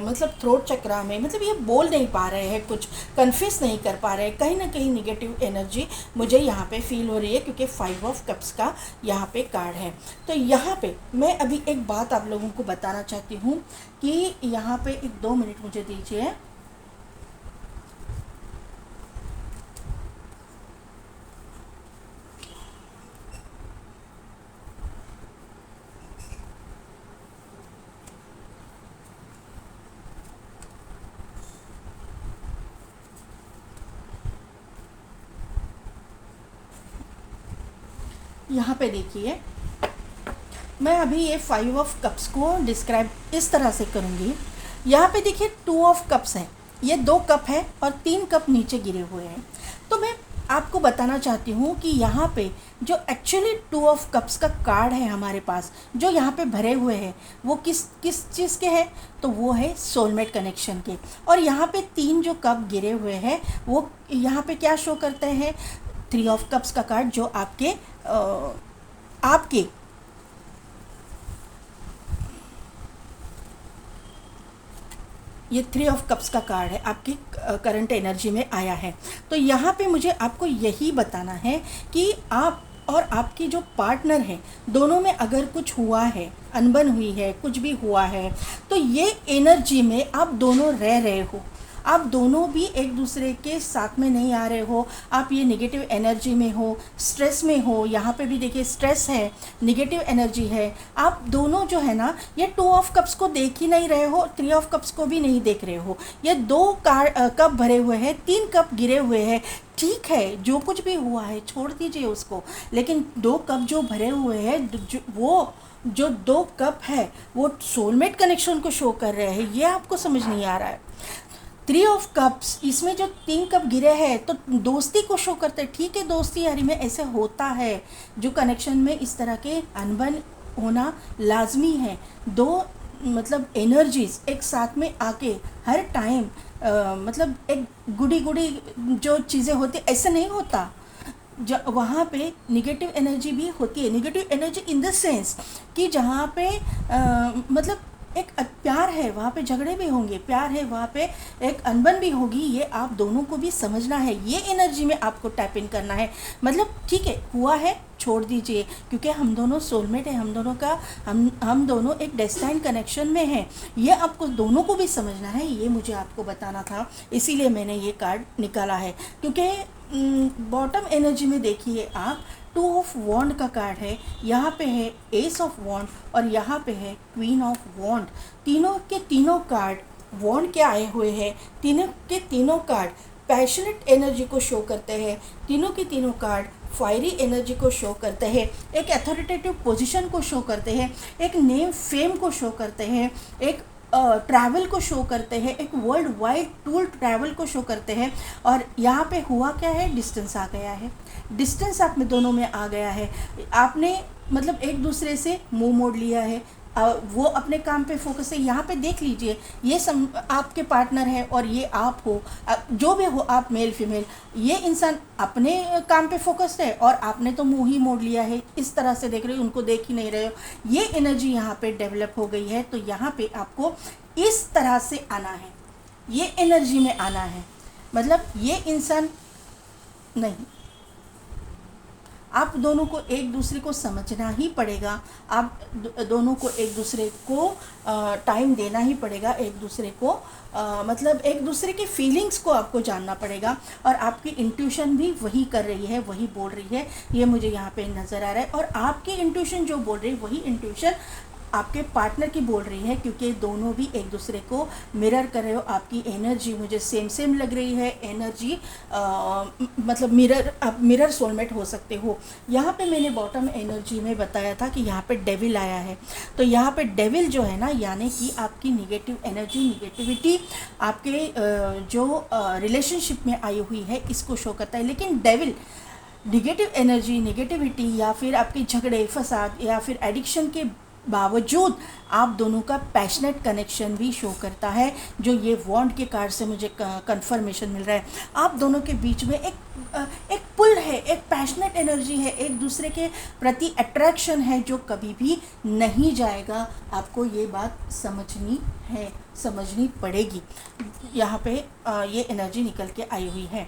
A: मतलब थ्रोट चक्रा में मतलब ये बोल नहीं पा रहे हैं, कुछ कन्फेस नहीं कर पा रहे हैं, कहीं ना कहीं निगेटिव एनर्जी मुझे यहाँ पे फील हो रही है, क्योंकि 5 ऑफ कप्स का यहाँ पे कार्ड है। तो यहाँ पे मैं अभी एक बात आप लोगों को बताना चाहती हूँ कि यहाँ पे 2 मिनट मुझे दीजिए। यहाँ पे देखिए, मैं अभी ये 5 ऑफ कप्स को डिस्क्राइब इस तरह से करूँगी। यहाँ पे देखिए 2 ऑफ कप्स हैं, ये 2 कप है और 3 कप नीचे गिरे हुए हैं। तो मैं आपको बताना चाहती हूँ कि यहाँ पे जो एक्चुअली 2 ऑफ कप्स का कार्ड है हमारे पास, जो यहाँ पे भरे हुए हैं, वो किस चीज़ के हैं, तो वो है सोलमेट कनेक्शन के। और यहाँ पे 3 जो कप गिरे हुए हैं वो यहाँ पे क्या शो करते हैं, 3 ऑफ कप्स का कार्ड, जो आपके ये 3 ऑफ कप्स का कार्ड है, आपकी करंट एनर्जी में आया है। तो यहाँ पे मुझे आपको यही बताना है कि आप और आपकी जो पार्टनर है, दोनों में अगर कुछ हुआ है, अनबन हुई है, कुछ भी हुआ है, तो ये एनर्जी में आप दोनों रह रहे हो, आप दोनों भी एक दूसरे के साथ में नहीं आ रहे हो, आप ये नेगेटिव एनर्जी में हो, स्ट्रेस में हो। यहाँ पे भी देखिए स्ट्रेस है, नेगेटिव एनर्जी है, आप दोनों जो है ना ये 2 ऑफ कप्स को देख ही नहीं रहे हो, 3 ऑफ कप्स को भी नहीं देख रहे हो। ये 2 कप भरे हुए हैं, 3 कप गिरे हुए हैं। ठीक है, जो कुछ भी हुआ है छोड़ दीजिए उसको, लेकिन 2 कप जो भरे हुए हैं, जो 2 कप है वो सोलमेट कनेक्शन को शो कर रहे हैं, ये आपको समझ नहीं आ रहा है। 3 ऑफ कप्स, इसमें जो 3 कप गिरे हैं तो दोस्ती को शो करते हैं। ठीक है, दोस्ती यारी में ऐसे होता है, जो कनेक्शन में इस तरह के अनबन होना लाजमी है। 2 मतलब एनर्जीज एक साथ में आके हर टाइम मतलब एक गुडी जो चीज़ें होती, ऐसे नहीं होता। वहाँ पे निगेटिव एनर्जी भी होती है। Negative energy in the sense कि जहाँ पे मतलब एक प्यार है वहाँ पे झगड़े भी होंगे, प्यार है वहाँ पे एक अनबन भी होगी, ये आप दोनों को भी समझना है। ये एनर्जी में आपको टैप इन करना है। मतलब ठीक है, हुआ है छोड़ दीजिए, क्योंकि हम दोनों सोलमेट हैं, हम दोनों एक डेस्टाइन कनेक्शन में हैं, ये आपको दोनों को भी समझना है। ये मुझे आपको बताना था, इसीलिए मैंने ये कार्ड निकाला है। क्योंकि बॉटम एनर्जी में देखिए आप 2 ऑफ वॉन्ड का कार्ड है, यहाँ पे है एस ऑफ वॉन्ड और यहाँ पे है क्वीन ऑफ वॉन्ड। तीनों के तीनों कार्ड वॉन्ड के आए हुए हैं। तीनों के तीनों कार्ड पैशनेट एनर्जी को शो करते हैं। तीनों के तीनों कार्ड फायरी एनर्जी को शो करते हैं, एक अथॉरिटेटिव पोजीशन को शो करते हैं, एक नेम फेम को शो करते हैं, एक ट्रैवल को शो करते हैं, एक वर्ल्ड वाइड टूर ट्रैवल को शो करते हैं। और यहाँ पे हुआ क्या है, डिस्टेंस आ गया है, डिस्टेंस आप में दोनों में आ गया है। आपने मतलब एक दूसरे से मुंह मोड़ लिया है, वो अपने काम पे फोकस है। यहाँ पे देख लीजिए, ये आपके पार्टनर है और ये आप हो, जो भी हो आप, मेल फीमेल, ये इंसान अपने काम पे फोकस्ड है और आपने तो मुंह ही मोड़ लिया है, इस तरह से देख रहे हो, उनको देख ही नहीं रहे हो। ये एनर्जी यहाँ पे डेवलप हो गई है। तो यहाँ पे आपको इस तरह से आना है, ये एनर्जी में आना है। मतलब ये इंसान नहीं, आप दोनों को एक दूसरे को समझना ही पड़ेगा, आप दोनों को एक दूसरे को टाइम देना ही पड़ेगा, एक दूसरे को मतलब एक दूसरे की फीलिंग्स को आपको जानना पड़ेगा। और आपकी इंट्यूशन भी वही कर रही है, वही बोल रही है, ये मुझे यहाँ पे नज़र आ रहा है। और आपकी इंट्यूशन जो बोल रही है वही इंट्यूशन आपके पार्टनर की बोल रही है, क्योंकि दोनों भी एक दूसरे को मिरर कर रहे हो। आपकी एनर्जी मुझे सेम लग रही है, एनर्जी मतलब आप मिरर सोलमेट हो सकते हो। यहाँ पे मैंने बॉटम एनर्जी में बताया था कि यहाँ पे डेविल आया है। तो यहाँ पे डेविल जो है ना, यानी कि आपकी निगेटिव एनर्जी, निगेटिविटी आपके जो रिलेशनशिप में आई हुई है, इसको शो करता है। लेकिन डेविल निगेटिव एनर्जी, निगेटिविटी या फिर आपके झगड़े फसाद या फिर एडिक्शन के बावजूद आप दोनों का पैशनेट कनेक्शन भी शो करता है, जो ये वॉन्ड के कार्ड से मुझे कंफर्मेशन मिल रहा है। आप दोनों के बीच में एक पुल है, एक पैशनेट एनर्जी है, एक दूसरे के प्रति अट्रैक्शन है, जो कभी भी नहीं जाएगा। आपको ये बात समझनी है, समझनी पड़ेगी। यहाँ पे ये एनर्जी निकल के आई हुई है।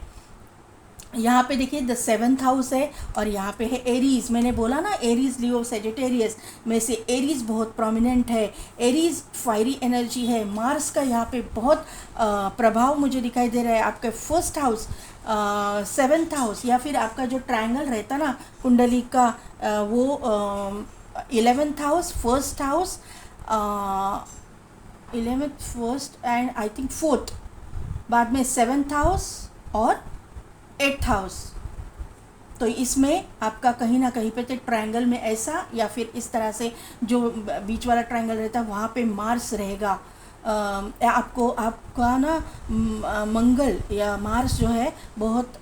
A: यहाँ पे देखिए द 7th हाउस है और यहाँ पे है एरीज। मैंने बोला ना, एरीज, लियो, सेजिटेरियस में से एरीज बहुत प्रोमिनेंट है। एरीज फायरी एनर्जी है। मार्स का यहाँ पे बहुत प्रभाव मुझे दिखाई दे रहा है। आपका 1st हाउस, 7th हाउस, या फिर आपका जो ट्रायंगल रहता ना कुंडली का, वो 11th house, 1st house, 11th, 1st and I think 4th, बाद में 7th हाउस और 8th हाउस। तो इसमें आपका कहीं ना कहीं पे ट्रायंगल में ऐसा या फिर इस तरह से जो बीच वाला ट्रायंगल रहता है वहाँ पे मार्स रहेगा। आपका ना मंगल या मार्स जो है बहुत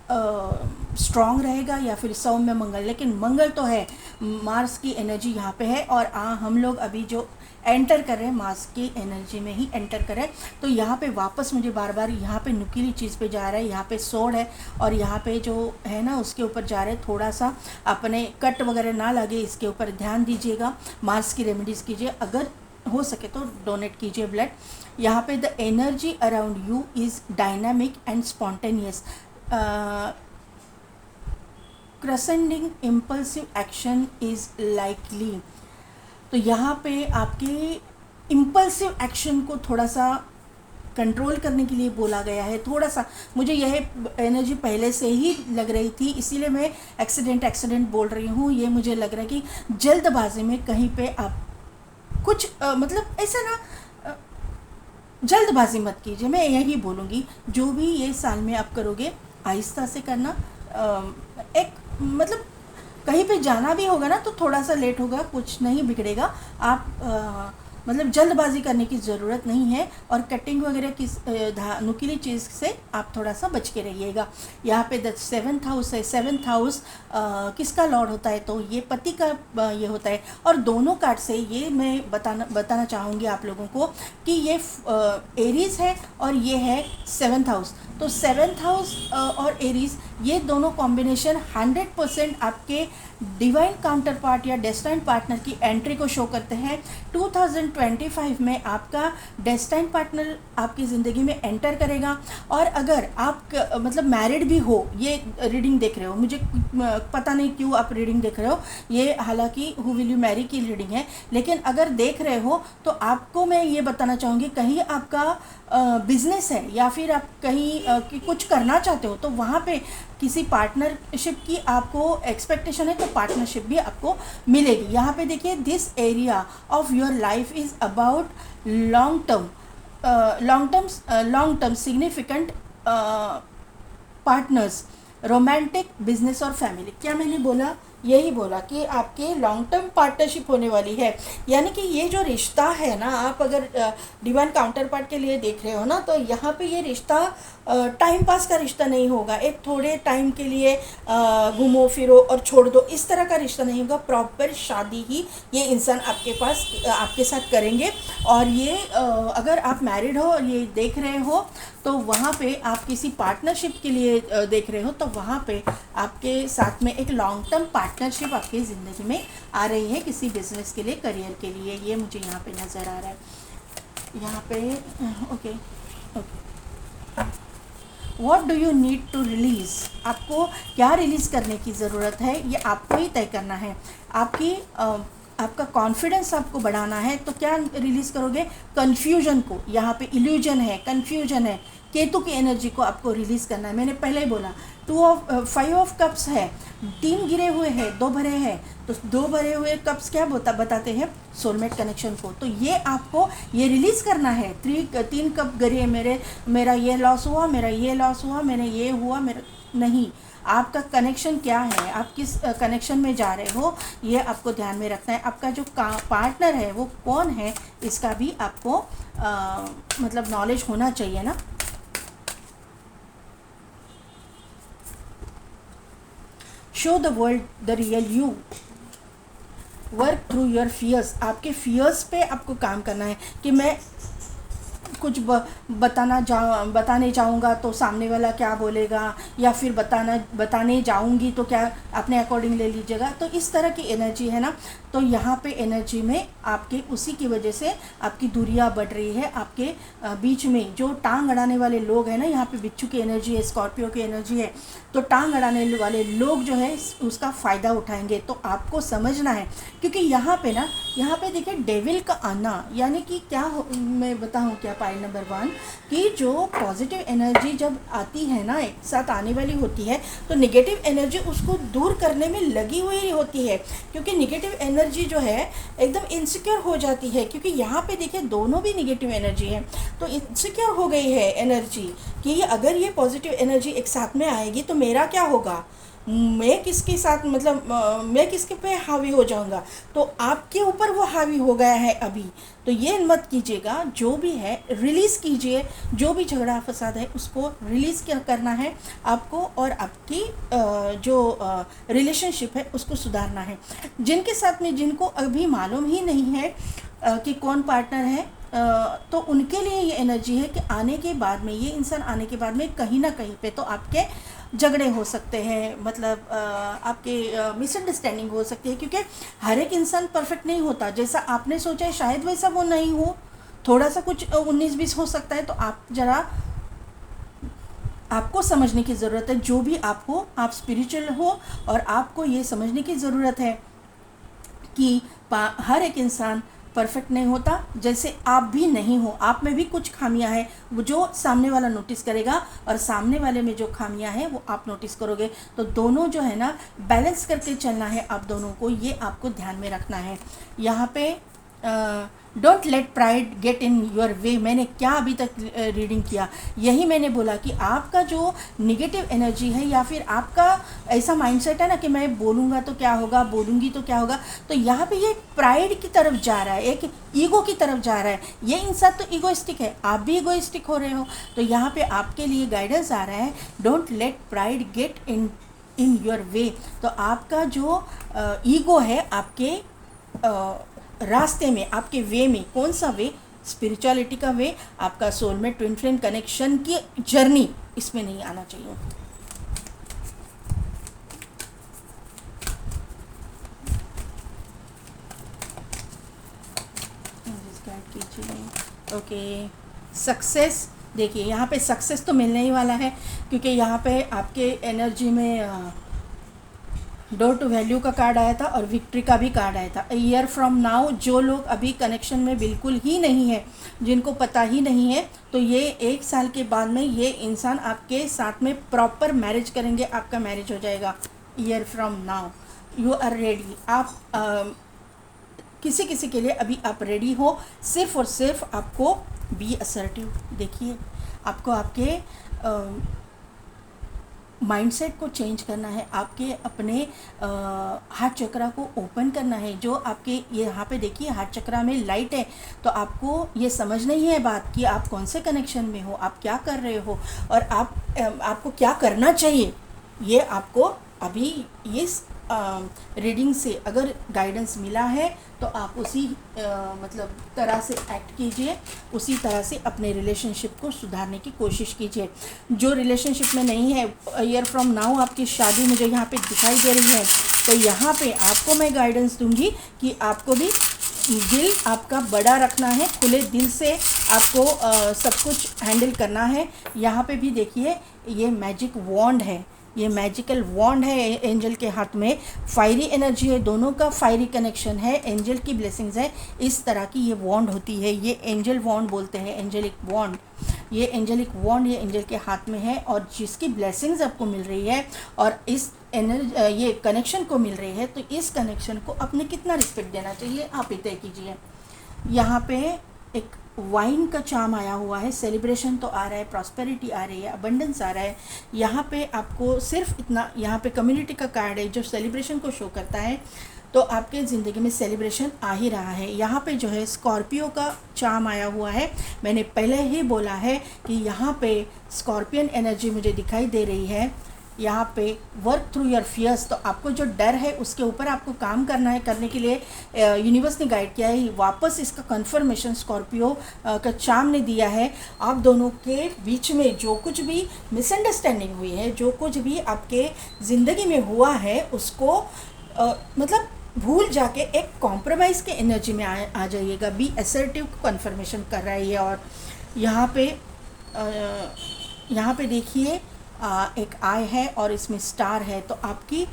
A: स्ट्रॉन्ग रहेगा, या फिर सौम्य मंगल, लेकिन मंगल तो है, मार्स की एनर्जी यहाँ पे है। और हम लोग अभी जो एंटर कर रहे हैं, मार्स की एनर्जी में ही एंटर कर रहे हैं। तो यहाँ पे वापस मुझे बार बार यहाँ पे नुकीली चीज़ पे जा रहा है। यहाँ पे सोड है और यहाँ पे जो है ना उसके ऊपर जा रहे हैं। थोड़ा सा अपने कट वगैरह ना लगे, इसके ऊपर ध्यान दीजिएगा। मार्स की रेमेडीज़ कीजिए, अगर हो सके तो डोनेट कीजिए ब्लड। यहाँ पे the energy around you is dynamic and spontaneous, crescendoing impulsive action is likely. तो यहाँ पे आपके इम्पल्सिव एक्शन को थोड़ा सा कंट्रोल करने के लिए बोला गया है। थोड़ा सा मुझे यह एनर्जी पहले से ही लग रही थी, इसीलिए मैं एक्सीडेंट बोल रही हूँ। ये मुझे लग रहा है कि जल्दबाजी में कहीं पे आप कुछ मतलब ऐसा ना जल्दबाजी मत कीजिए, मैं यही बोलूँगी। जो भी ये साल में आप करोगे आहिस्ता से करना। एक मतलब कहीं पे जाना भी होगा ना तो थोड़ा सा लेट होगा, कुछ नहीं बिगड़ेगा। आप मतलब जल्दबाजी करने की ज़रूरत नहीं है। और कटिंग वगैरह की नुकीली चीज़ से आप थोड़ा सा बच के रहिएगा। यहाँ पे द 7th हाउस है। 7th हाउस किसका लॉर्ड होता है, तो ये पति का ये होता है। और दोनों कार्ड से ये मैं बताना चाहूँगी आप लोगों को कि ये एरीज है और ये है 7th हाउस। तो 7th हाउस और एरीज, ये दोनों कॉम्बिनेशन 100% आपके डिवाइन काउंटर पार्ट या डेस्टाइन पार्टनर की एंट्री को शो करते हैं। 2025 में आपका डेस्टाइन पार्टनर आपकी ज़िंदगी में एंटर करेगा। और अगर आप मतलब मैरिड भी हो, ये रीडिंग देख रहे हो, मुझे पता नहीं क्यों आप रीडिंग देख रहे हो, ये हालांकि हु विल यू मैरी की रीडिंग है, लेकिन अगर देख रहे हो तो आपको मैं ये बताना चाहूँगी, कहीं आपका बिजनेस है या फिर आप कहीं कुछ करना चाहते हो तो वहाँ पे किसी पार्टनरशिप की आपको एक्सपेक्टेशन है, तो पार्टनरशिप भी आपको मिलेगी। यहाँ पे देखिए, this area of your life is about long term significant partners. Romantic, business और फैमिली। क्या मैंने बोला? यही बोला कि आपके लॉन्ग टर्म पार्टनरशिप होने वाली है। यानी कि ये जो रिश्ता है ना, आप अगर डिवाइन काउंटर पार्ट के लिए देख रहे हो ना, तो यहाँ पे ये रिश्ता टाइम पास का रिश्ता नहीं होगा, एक थोड़े टाइम के लिए घूमो फिरो और छोड़ दो, इस तरह का रिश्ता नहीं होगा। प्रॉपर शादी ही ये इंसान आपके पास आपके साथ करेंगे। और ये अगर आप मैरिड हो और ये देख रहे हो, तो वहाँ पे आप किसी पार्टनरशिप के लिए देख रहे हो, तो वहाँ पे आपके साथ में एक लॉन्ग टर्म पार्टनरशिप आपकी ज़िंदगी में आ रही है, किसी बिजनेस के लिए, करियर के लिए। ये मुझे यहाँ पे नज़र आ रहा है। यहाँ पे okay okay, what do you need to release, आपको क्या रिलीज़ करने की ज़रूरत है, ये आपको ही तय करना है। आपका कॉन्फिडेंस आपको बढ़ाना है, तो क्या रिलीज़ करोगे? कन्फ्यूजन को। यहाँ पे इल्यूजन है, कन्फ्यूजन है, केतु की एनर्जी को आपको रिलीज़ करना है। मैंने पहले ही बोला 5 ऑफ कप्स है, 3 गिरे हुए हैं, 2 भरे हैं, तो 2 भरे हुए कप्स क्या बताते हैं? सोलमेट कनेक्शन को। तो ये आपको ये रिलीज़ करना है। 3 कप गिरे, मेरा ये लॉस हुआ, मेरा ये लॉस हुआ, मैंने ये हुआ, मेरा नहीं। आपका कनेक्शन क्या है, आप किस कनेक्शन में जा रहे हो, ये आपको ध्यान में रखना है। आपका जो पार्टनर है वो कौन है, इसका भी आपको मतलब नॉलेज होना चाहिए ना। Show the world the real you, work through your fears. आपके फियर्स पे आपको काम करना है कि मैं कुछ बताने जाऊंगा तो सामने वाला क्या बोलेगा, या फिर बताने जाऊंगी तो क्या अपने अकॉर्डिंग ले लीजिएगा। तो इस तरह की एनर्जी है ना, तो यहाँ पे एनर्जी में आपके उसी की वजह से आपकी दूरियां बढ़ रही है। आपके बीच में जो टांग अड़ाने वाले लोग हैं ना, यहाँ पे बिच्छू की एनर्जी है, स्कॉर्पियो की एनर्जी है, तो टांग अड़ाने वाले लोग जो है उसका फ़ायदा उठाएंगे। तो आपको समझना है, क्योंकि यहाँ पे देखिए डेविल का आना, यानी कि क्या मैं बताऊँ क्या पॉइंट नंबर 1, कि जो पॉजिटिव एनर्जी जब आती है ना, एक साथ आने वाली होती है, तो नेगेटिव एनर्जी उसको दूर करने में लगी हुई होती है। क्योंकि नेगेटिव एनर्जी जो है एकदम इनसिक्योर हो जाती है, क्योंकि यहाँ पे देखिए दोनों भी नेगेटिव एनर्जी है, तो इनसिक्योर हो गई है एनर्जी कि अगर ये पॉजिटिव एनर्जी एक साथ में आएगी तो मेरा क्या होगा, मैं किसके साथ, मतलब मैं किसके पे हावी हो जाऊंगा। तो आपके ऊपर वो हावी हो गया है अभी, तो ये मत कीजिएगा। जो भी है रिलीज़ कीजिए, जो भी झगड़ा फसाद है उसको रिलीज़ क्या करना है आपको, और आपकी जो रिलेशनशिप है उसको सुधारना है। जिनके साथ में, जिनको अभी मालूम ही नहीं है कि कौन पार्टनर है, तो उनके लिए ये एनर्जी है कि आने के बाद में, ये इंसान आने के बाद में कहीं ना कहीं पे तो आपके झगड़े हो सकते हैं, मतलब आपके मिसअंडरस्टैंडिंग हो सकती है, क्योंकि हर एक इंसान परफेक्ट नहीं होता। जैसा आपने सोचा है शायद वैसा वो नहीं हो, थोड़ा सा कुछ 19-20 हो सकता है। तो आपको समझने की ज़रूरत है, जो भी आप हो, आप स्पिरिचुअल हो, और आपको ये समझने की ज़रूरत है कि हर एक इंसान परफेक्ट नहीं होता, जैसे आप भी नहीं हो, आप में भी कुछ खामियां हैं, वो जो सामने वाला नोटिस करेगा, और सामने वाले में जो खामियां हैं वो आप नोटिस करोगे। तो दोनों जो है ना, बैलेंस करके चलना है आप दोनों को, ये आपको ध्यान में रखना है। यहाँ पे don't let pride get in your way. मैंने क्या अभी तक रीडिंग किया, यही मैंने बोला कि आपका जो निगेटिव एनर्जी है, या फिर आपका ऐसा माइंडसेट है ना कि मैं बोलूँगा तो क्या होगा, बोलूँगी तो क्या होगा, तो यहाँ पे ये प्राइड की तरफ जा रहा है, एक ईगो की तरफ जा रहा है। ये इंसान तो ईगोइस्टिक है, आप भी ईगोइस्टिक हो रहे हो। तो यहाँ पे आपके लिए गाइडेंस आ रहा है, don't let pride get in your way. तो आपका जो ईगो है, आपके रास्ते में, आपके वे में, कौन सा वे, स्पिरिचुअलिटी का वे, आपका सोलमेट ट्विन फ्लेम कनेक्शन की जर्नी, इसमें नहीं आना चाहिए। Okay, success. देखिए यहाँ पे सक्सेस तो मिलने ही वाला है, क्योंकि यहाँ पे आपके एनर्जी में डोर टू वैल्यू का कार्ड आया था और विक्ट्री का भी कार्ड आया था। ईयर फ्रॉम नाउ, जो लोग अभी कनेक्शन में बिल्कुल ही नहीं है, जिनको पता ही नहीं है, तो ये 1 साल के बाद में ये इंसान आपके साथ में प्रॉपर मैरिज करेंगे, आपका मैरिज हो जाएगा। Year from now you are ready. आप किसी किसी के लिए अभी आप रेडी हो, सिर्फ और सिर्फ आपको बी असर्टिव। देखिए आपको आपके माइंडसेट को चेंज करना है, आपके अपने हार्ट चक्रा को ओपन करना है। जो आपके ये यहाँ पे देखिए हार्ट चक्रा में लाइट है, तो आपको ये समझना ही है बात कि आप कौन से कनेक्शन में हो, आप क्या कर रहे हो और आपको क्या करना चाहिए। ये आपको अभी इस रीडिंग से अगर गाइडेंस मिला है तो आप उसी मतलब तरह से एक्ट कीजिए, उसी तरह से अपने रिलेशनशिप को सुधारने की कोशिश कीजिए। जो रिलेशनशिप में नहीं है, ईयर फ्रॉम नाउ आपकी शादी मुझे यहाँ पे दिखाई दे रही है, तो यहाँ पे आपको मैं गाइडेंस दूंगी कि आपको भी दिल आपका बड़ा रखना है, खुले दिल से आपको सब कुछ हैंडल करना है। यहाँ पे भी देखिए ये मैजिक वॉन्ड है, ये मैजिकल वॉन्ड है एंजल के हाथ में, फायरी एनर्जी है, दोनों का फायरी कनेक्शन है, एंजल की ब्लेसिंग्स है। इस तरह की ये वॉन्ड होती है, ये एंजल वॉन्ड बोलते हैं, एंजलिक वॉन्ड। ये एंजलिक वॉन्ड ये एंजल के हाथ में है और जिसकी ब्लेसिंग्स आपको मिल रही है और इस ये कनेक्शन को मिल रही है, तो इस कनेक्शन को आपने कितना रिस्पेक्ट देना चाहिए आप ही तय कीजिए। यहाँ पे एक वाइन का चार्म आया हुआ है, सेलिब्रेशन तो आ रहा है, प्रॉस्पेरिटी आ रही है, अबंडेंस आ रहा है। यहाँ पे आपको सिर्फ इतना, यहाँ पे कम्युनिटी का कार्ड है जो सेलिब्रेशन को शो करता है, तो आपके ज़िंदगी में सेलिब्रेशन आ ही रहा है। यहाँ पे जो है स्कॉर्पियो का चार्म आया हुआ है। मैंने पहले ही बोला है कि यहाँ पे स्कॉर्पियन एनर्जी मुझे दिखाई दे रही है। यहाँ पे वर्क थ्रू योर फियर्स, तो आपको जो डर है उसके ऊपर आपको काम करना है, करने के लिए यूनिवर्स ने गाइड किया है। वापस इसका कंफर्मेशन स्कॉर्पियो का चार्म ने दिया है। आप दोनों के बीच में जो कुछ भी मिसअंडरस्टैंडिंग हुई है, जो कुछ भी आपके ज़िंदगी में हुआ है, उसको मतलब भूल जाके एक कॉम्प्रोमाइज़ के एनर्जी में आ जाइएगा। बी असर्टिव को कन्फर्मेशन कर रहा है ये। और यहाँ पे देखिए एक आई है और इसमें स्टार है, तो आपकी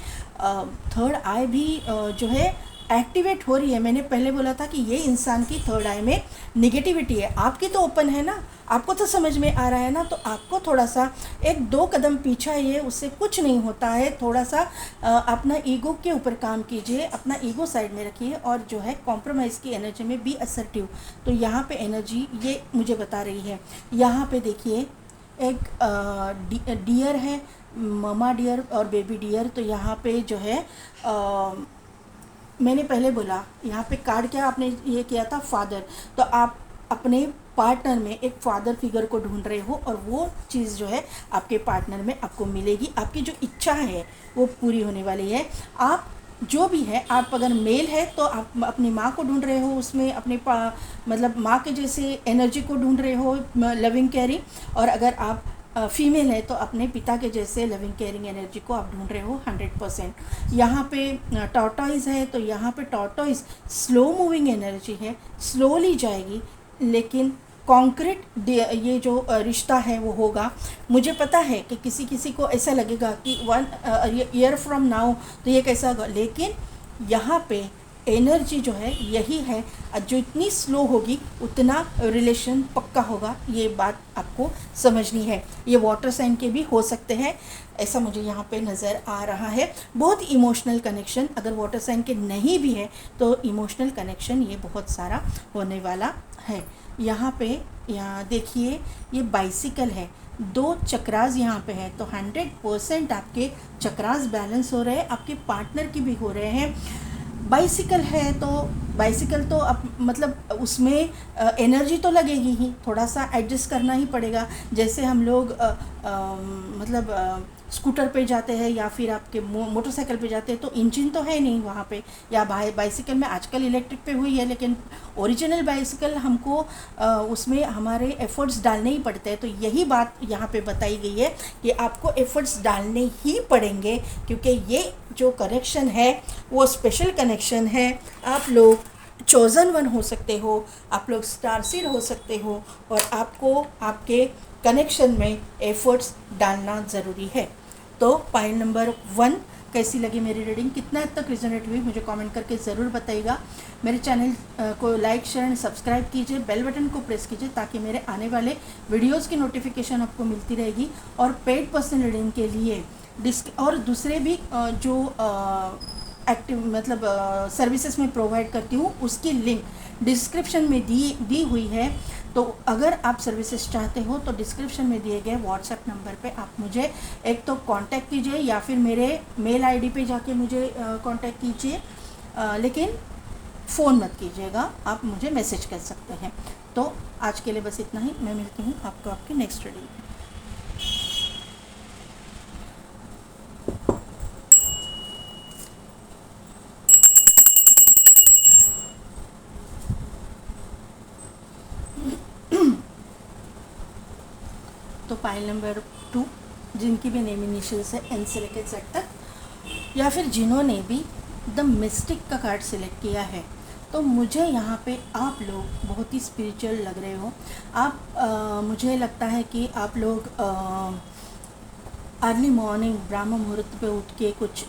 A: थर्ड आई भी जो है एक्टिवेट हो रही है। मैंने पहले बोला था कि ये इंसान की थर्ड आई में निगेटिविटी है, आपकी तो ओपन है ना, आपको तो समझ में आ रहा है ना, तो आपको थोड़ा सा 1-2 कदम पीछा है, उससे कुछ नहीं होता है। थोड़ा सा अपना ईगो के ऊपर काम कीजिए, अपना ईगो साइड में रखिए और जो है कॉम्प्रोमाइज़ की एनर्जी में बी असर्टिव। तो यहाँ पे एनर्जी ये मुझे बता रही है। यहाँ पे देखिए एक डियर है, ममा डियर और बेबी डियर। तो यहाँ पे जो है मैंने पहले बोला, यहाँ पे कार्ड क्या आपने ये किया था, फादर। तो आप अपने पार्टनर में एक फादर फिगर को ढूंढ रहे हो और वो चीज़ जो है आपके पार्टनर में आपको मिलेगी। आपकी जो इच्छा है वो पूरी होने वाली है। आप जो भी है, आप अगर मेल है तो आप अपनी माँ को ढूंढ रहे हो, उसमें अपने मतलब माँ के जैसे एनर्जी को ढूंढ रहे हो, लविंग केयरिंग। और अगर आप फीमेल है तो अपने पिता के जैसे लविंग केयरिंग एनर्जी को आप ढूंढ रहे हो 100%। यहाँ पे टॉर्टॉइस है, तो यहाँ पे टॉर्टॉइस स्लो मूविंग एनर्जी है, स्लोली जाएगी, लेकिन कॉन्क्रीट ये जो रिश्ता है वो होगा। मुझे पता है कि किसी किसी को ऐसा लगेगा कि 1 ईयर फ्रॉम नाउ तो ये कैसा होगा, लेकिन यहाँ पे एनर्जी जो है यही है, जो इतनी स्लो होगी उतना रिलेशन पक्का होगा। ये बात आपको समझनी है। ये वाटर साइन के भी हो सकते हैं, ऐसा मुझे यहाँ पे नज़र आ रहा है। बहुत इमोशनल कनेक्शन, अगर वाटर साइन के नहीं भी है तो इमोशनल कनेक्शन ये बहुत सारा होने वाला है। यहाँ देखिए ये बाइसिकल है, 2 चक्रास यहाँ पे है, तो 100% आपके चक्रास बैलेंस हो रहे हैं, आपके पार्टनर की भी हो रहे हैं। बाइसिकल है तो बाइसिकल तो अब मतलब उसमें एनर्जी तो लगेगी ही, थोड़ा सा एडजस्ट करना ही पड़ेगा। जैसे हम लोग मतलब स्कूटर पे जाते हैं या फिर आपके मोटरसाइकिल पे जाते हैं तो इंजन तो है नहीं वहाँ पे, या बाइसिकल में आजकल इलेक्ट्रिक पे हुई है, लेकिन ओरिजिनल बाइसिकल हमको उसमें हमारे एफ़र्ट्स डालने ही पड़ते हैं। तो यही बात यहाँ पे बताई गई है कि आपको एफ़र्ट्स डालने ही पड़ेंगे, क्योंकि ये जो कनेक्शन है वो स्पेशल कनेक्शन है। आप लोग चोज़न वन हो सकते हो, आप लोग स्टार सीड हो सकते हो, और आपको आपके कनेक्शन में एफ़र्ट्स डालना ज़रूरी है। तो पॉइंट नंबर 1, कैसी लगी मेरी रीडिंग, कितना हद तक रिजोनेट हुई, मुझे कमेंट करके ज़रूर बताइएगा। मेरे चैनल को लाइक शेयर एंड सब्सक्राइब कीजिए, बेल बटन को प्रेस कीजिए ताकि मेरे आने वाले वीडियोस की नोटिफिकेशन आपको मिलती रहेगी। और पेड पर्सनल रीडिंग के लिए और दूसरे भी जो एक्टिव मतलब सर्विसेज में प्रोवाइड करती हूँ उसकी लिंक डिस्क्रिप्शन में दी हुई है। तो अगर आप सर्विसेज चाहते हो तो डिस्क्रिप्शन में दिए गए व्हाट्सएप नंबर पे आप मुझे एक तो कांटेक्ट कीजिए या फिर मेरे मेल आईडी पे जाके मुझे कांटेक्ट कीजिए, लेकिन फ़ोन मत कीजिएगा, आप मुझे मैसेज कर सकते हैं। तो आज के लिए बस इतना ही, मैं मिलती हूँ आपको आपकी नेक्स्ट रीडिंग में। तो पाइल नंबर 2, जिनकी भी नेम इनिशियल्स है एन से लेकर जेड तक, या फिर जिन्होंने भी द मिस्टिक का कार्ड सिलेक्ट किया है, तो मुझे यहाँ पे आप लोग बहुत ही स्पिरिचुअल लग रहे हो। आप मुझे लगता है कि आप लोग अर्ली मॉर्निंग ब्राह्म मुहूर्त पे उठ के कुछ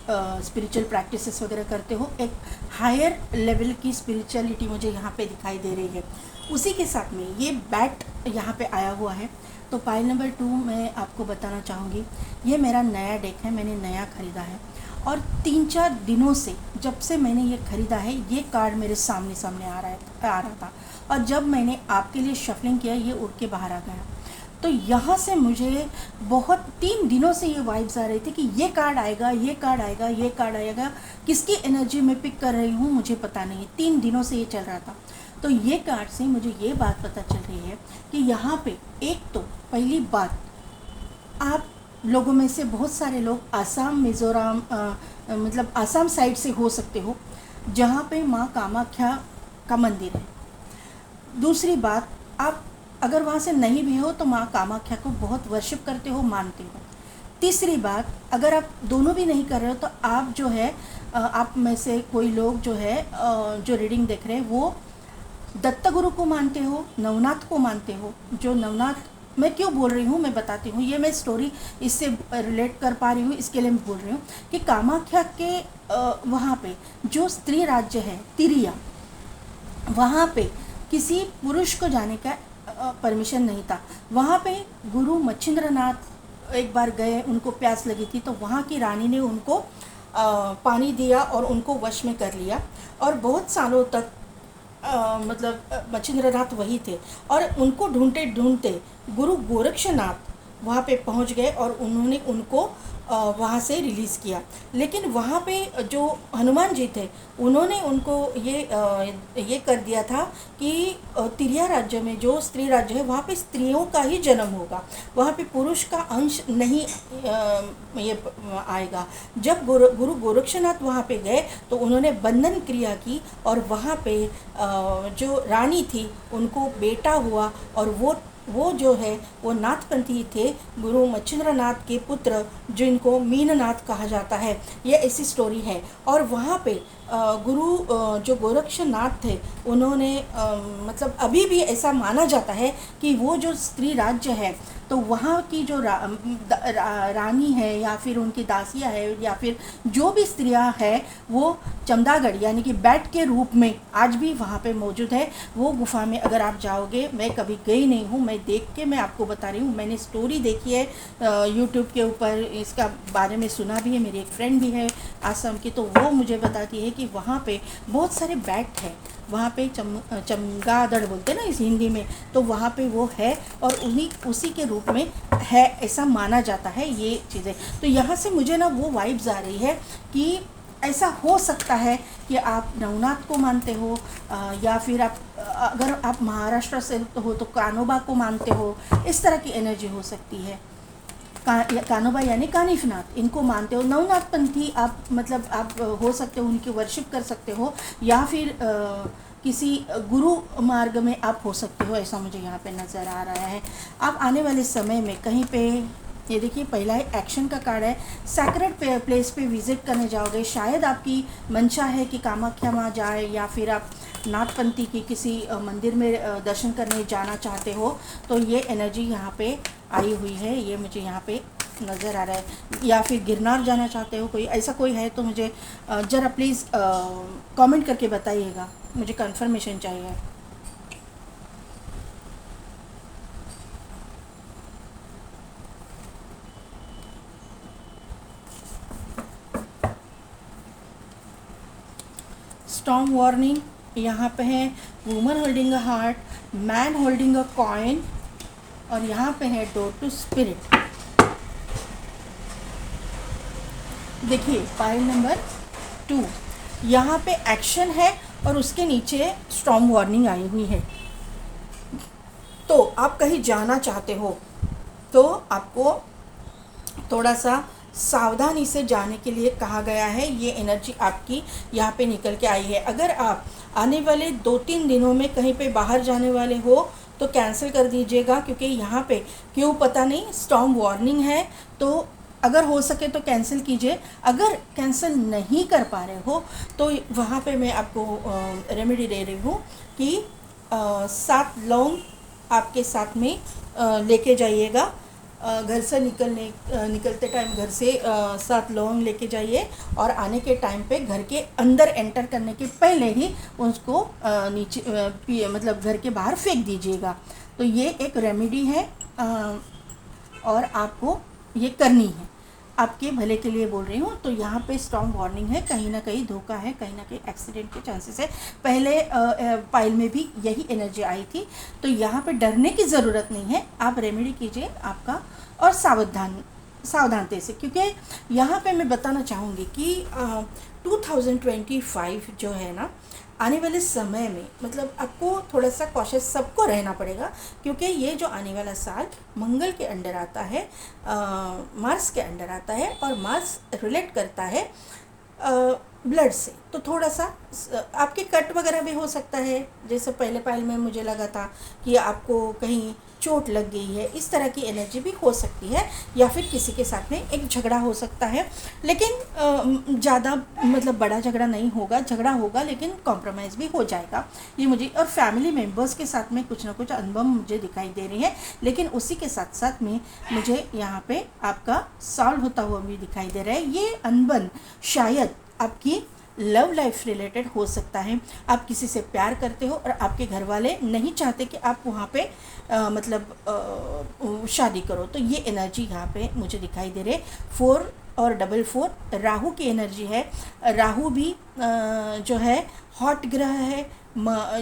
A: स्पिरिचुअल प्रैक्टिसेस वगैरह करते हो। एक हायर लेवल की स्पिरिचुअलिटी मुझे यहाँ पे दिखाई दे रही है। उसी के साथ में ये बैट यहाँ पे आया हुआ है। तो पाइल नंबर 2 मैं आपको बताना चाहूँगी, ये मेरा नया डेक है, मैंने नया ख़रीदा है और 3-4 दिनों से जब से मैंने ये ख़रीदा है ये कार्ड मेरे सामने आ रहा था और जब मैंने आपके लिए शफलिंग किया ये उड़ के बाहर आ गया। तो यहाँ से मुझे बहुत 3 दिनों से ये वाइब्स आ रही थी कि ये कार्ड आएगा, ये कार्ड आएगा, ये कार्ड आएगा। किसकी एनर्जी मैं पिक कर रही हूँ मुझे पता नहीं, 3 दिनों से ये चल रहा था। तो ये कार्ड से मुझे ये बात पता चल रही है कि यहाँ पे एक तो पहली बात, आप लोगों में से बहुत सारे लोग आसाम, मिज़ोरम मतलब आसाम साइड से हो सकते हो, जहाँ पे माँ कामाख्या का मंदिर है। दूसरी बात, आप अगर वहाँ से नहीं भी हो तो माँ कामाख्या को बहुत वर्शिप करते हो, मानते हो। तीसरी बात, अगर आप दोनों भी नहीं कर रहे हो तो आप जो है आप में से कोई लोग जो है जो रीडिंग देख रहे हैं वो दत्त गुरु को मानते हो, नवनाथ को मानते हो। जो नवनाथ मैं क्यों बोल रही हूँ मैं बताती हूँ, ये मैं स्टोरी इससे रिलेट कर पा रही हूँ, इसके लिए मैं बोल रही हूँ कि कामाख्या के वहाँ पे जो स्त्री राज्य है तिरिया, वहाँ पे किसी पुरुष को जाने का परमिशन नहीं था। वहाँ पे गुरु मच्छिंद्रनाथ एक बार गए, उनको प्यास लगी थी तो वहाँ की रानी ने उनको पानी दिया और उनको वश में कर लिया और बहुत सालों तक मतलब मच्छिंद्रनाथ वही थे और उनको ढूंढते ढूंढते गुरु गोरक्षनाथ वहाँ पे पहुँच गए और उन्होंने उनको वहाँ से रिलीज़ किया। लेकिन वहाँ पे जो हनुमान जी थे उन्होंने उनको ये कर दिया था कि तिरिया राज्य में जो स्त्री राज्य है वहाँ पे स्त्रियों का ही जन्म होगा, वहाँ पे पुरुष का अंश नहीं ये आएगा। जब गुरु गोरक्षनाथ वहाँ पे गए तो उन्होंने बंधन क्रिया की और वहाँ पे जो रानी थी उनको बेटा हुआ और वो जो है वो नाथपंथी थे, गुरु मच्छिंद्रनाथ के पुत्र जिनको मीननाथ कहा जाता है। ये ऐसी स्टोरी है। और वहाँ पे गुरु जो गोरक्षनाथ थे उन्होंने मतलब अभी भी ऐसा माना जाता है कि वो जो स्त्री राज्य है तो वहाँ की जो रानी है या फिर उनकी दासियाँ है या फिर जो भी स्त्रियाँ हैं वो चमदागढ़ यानी कि बैट के रूप में आज भी वहाँ पे मौजूद है। वो गुफा में अगर आप जाओगे, मैं कभी गई नहीं हूँ, मैं देख के मैं आपको बता रही हूँ, मैंने स्टोरी देखी है यूट्यूब के ऊपर, इसका बारे में सुना भी है, मेरी एक फ्रेंड भी है आसाम की, तो वो मुझे बताती है कि वहाँ पे बहुत सारे बैट हैं, वहाँ पे चमगादड़ बोलते हैं ना इस हिंदी में, तो वहाँ पे वो है और उसी के रूप में है, ऐसा माना जाता है ये चीज़ें। तो यहाँ से मुझे ना वो वाइब्स आ रही है कि ऐसा हो सकता है कि आप नवनाथ को मानते हो या फिर आप अगर आप महाराष्ट्र से हो तो कानोबा को मानते हो, इस तरह की एनर्जी हो सकती है। कानोबा यानी कानिफनाथ, इनको मानते हो। नवनाथ पंथी आप मतलब आप हो सकते हो, उनकी वर्शिप कर सकते हो या फिर किसी गुरु मार्ग में आप हो सकते हो, ऐसा मुझे यहाँ पे नज़र आ रहा है। आप आने वाले समय में कहीं पे, ये देखिए पहला है एक्शन का कार्ड है, सैक्रेड प्लेस पे विज़िट करने जाओगे। शायद आपकी मंशा है कि कामाख्या माँ जाए या फिर आप नाथपंथी की किसी मंदिर में दर्शन करने जाना चाहते हो, तो ये एनर्जी यहाँ पे आई हुई है, ये मुझे यहाँ पे नज़र आ रहा है। या फिर गिरनार जाना चाहते हो, कोई ऐसा कोई है तो मुझे ज़रा प्लीज़ कमेंट करके बताइएगा, मुझे कंफर्मेशन चाहिए। स्टॉर्म वार्निंग यहाँ पे है, woman holding a heart, man holding a coin, और यहाँ पे है डोर टू स्पिरिट। देखिए पाइल नंबर 2, यहाँ पे एक्शन है और उसके नीचे स्टॉर्म वार्निंग आई हुई है। तो आप कहीं जाना चाहते हो तो आपको थोड़ा सा सावधानी से जाने के लिए कहा गया है। ये एनर्जी आपकी यहाँ पे निकल के आई है। अगर आप आने वाले 2-3 दिनों में कहीं पे बाहर जाने वाले हो तो कैंसिल कर दीजिएगा, क्योंकि यहाँ पे क्यों पता नहीं स्टॉर्म वार्निंग है। तो अगर हो सके तो कैंसिल कीजिए। अगर कैंसिल नहीं कर पा रहे हो तो वहाँ पे मैं आपको रेमेडी दे रही हूँ कि 7 लौंग आपके साथ में लेके जाइएगा। घर से निकलते टाइम घर से 7 लौंग लेके जाइए, और आने के टाइम पे घर के अंदर एंटर करने के पहले ही उसको नीचे मतलब घर के बाहर फेंक दीजिएगा। तो ये एक रेमेडी है और आपको ये करनी है, आपके भले के लिए बोल रही हूँ। तो यहाँ पे स्ट्रॉन्ग वार्निंग है, कहीं ना कहीं धोखा है, कहीं ना कहीं एक्सीडेंट के चांसेस है। पहले पाइल में भी यही एनर्जी आई थी। तो यहाँ पे डरने की ज़रूरत नहीं है, आप रेमेडी कीजिए आपका, और सावधानते से, क्योंकि यहाँ पे मैं बताना चाहूँगी कि 2025 जो है ना, आने वाले समय में मतलब आपको थोड़ा सा कॉशियस सबको रहना पड़ेगा, क्योंकि ये जो आने वाला साल मंगल के अंडर आता है, मार्स के अंडर आता है, और मार्स रिलेट करता है ब्लड से। तो थोड़ा सा आपके कट वगैरह भी हो सकता है, जैसे पहले पाइल में मुझे लगा था कि आपको कहीं चोट लग गई है, इस तरह की एनर्जी भी हो सकती है, या फिर किसी के साथ में एक झगड़ा हो सकता है। लेकिन ज़्यादा मतलब बड़ा झगड़ा नहीं होगा, झगड़ा होगा लेकिन कॉम्प्रोमाइज़ भी हो जाएगा ये मुझे। और फैमिली मेम्बर्स के साथ में कुछ ना कुछ अनुभव मुझे दिखाई दे रही है, लेकिन उसी के साथ साथ में मुझे यहाँ पे आपका सॉल्व होता हुआ भी दिखाई दे रहा है। ये अनबन शायद आपकी लव लाइफ रिलेटेड हो सकता है। आप किसी से प्यार करते हो और आपके घर वाले नहीं चाहते कि आप वहाँ पे शादी करो। तो ये एनर्जी यहाँ पे मुझे दिखाई दे रही है। 4 और 44 राहु की एनर्जी है। राहु भी जो है हॉट ग्रह है।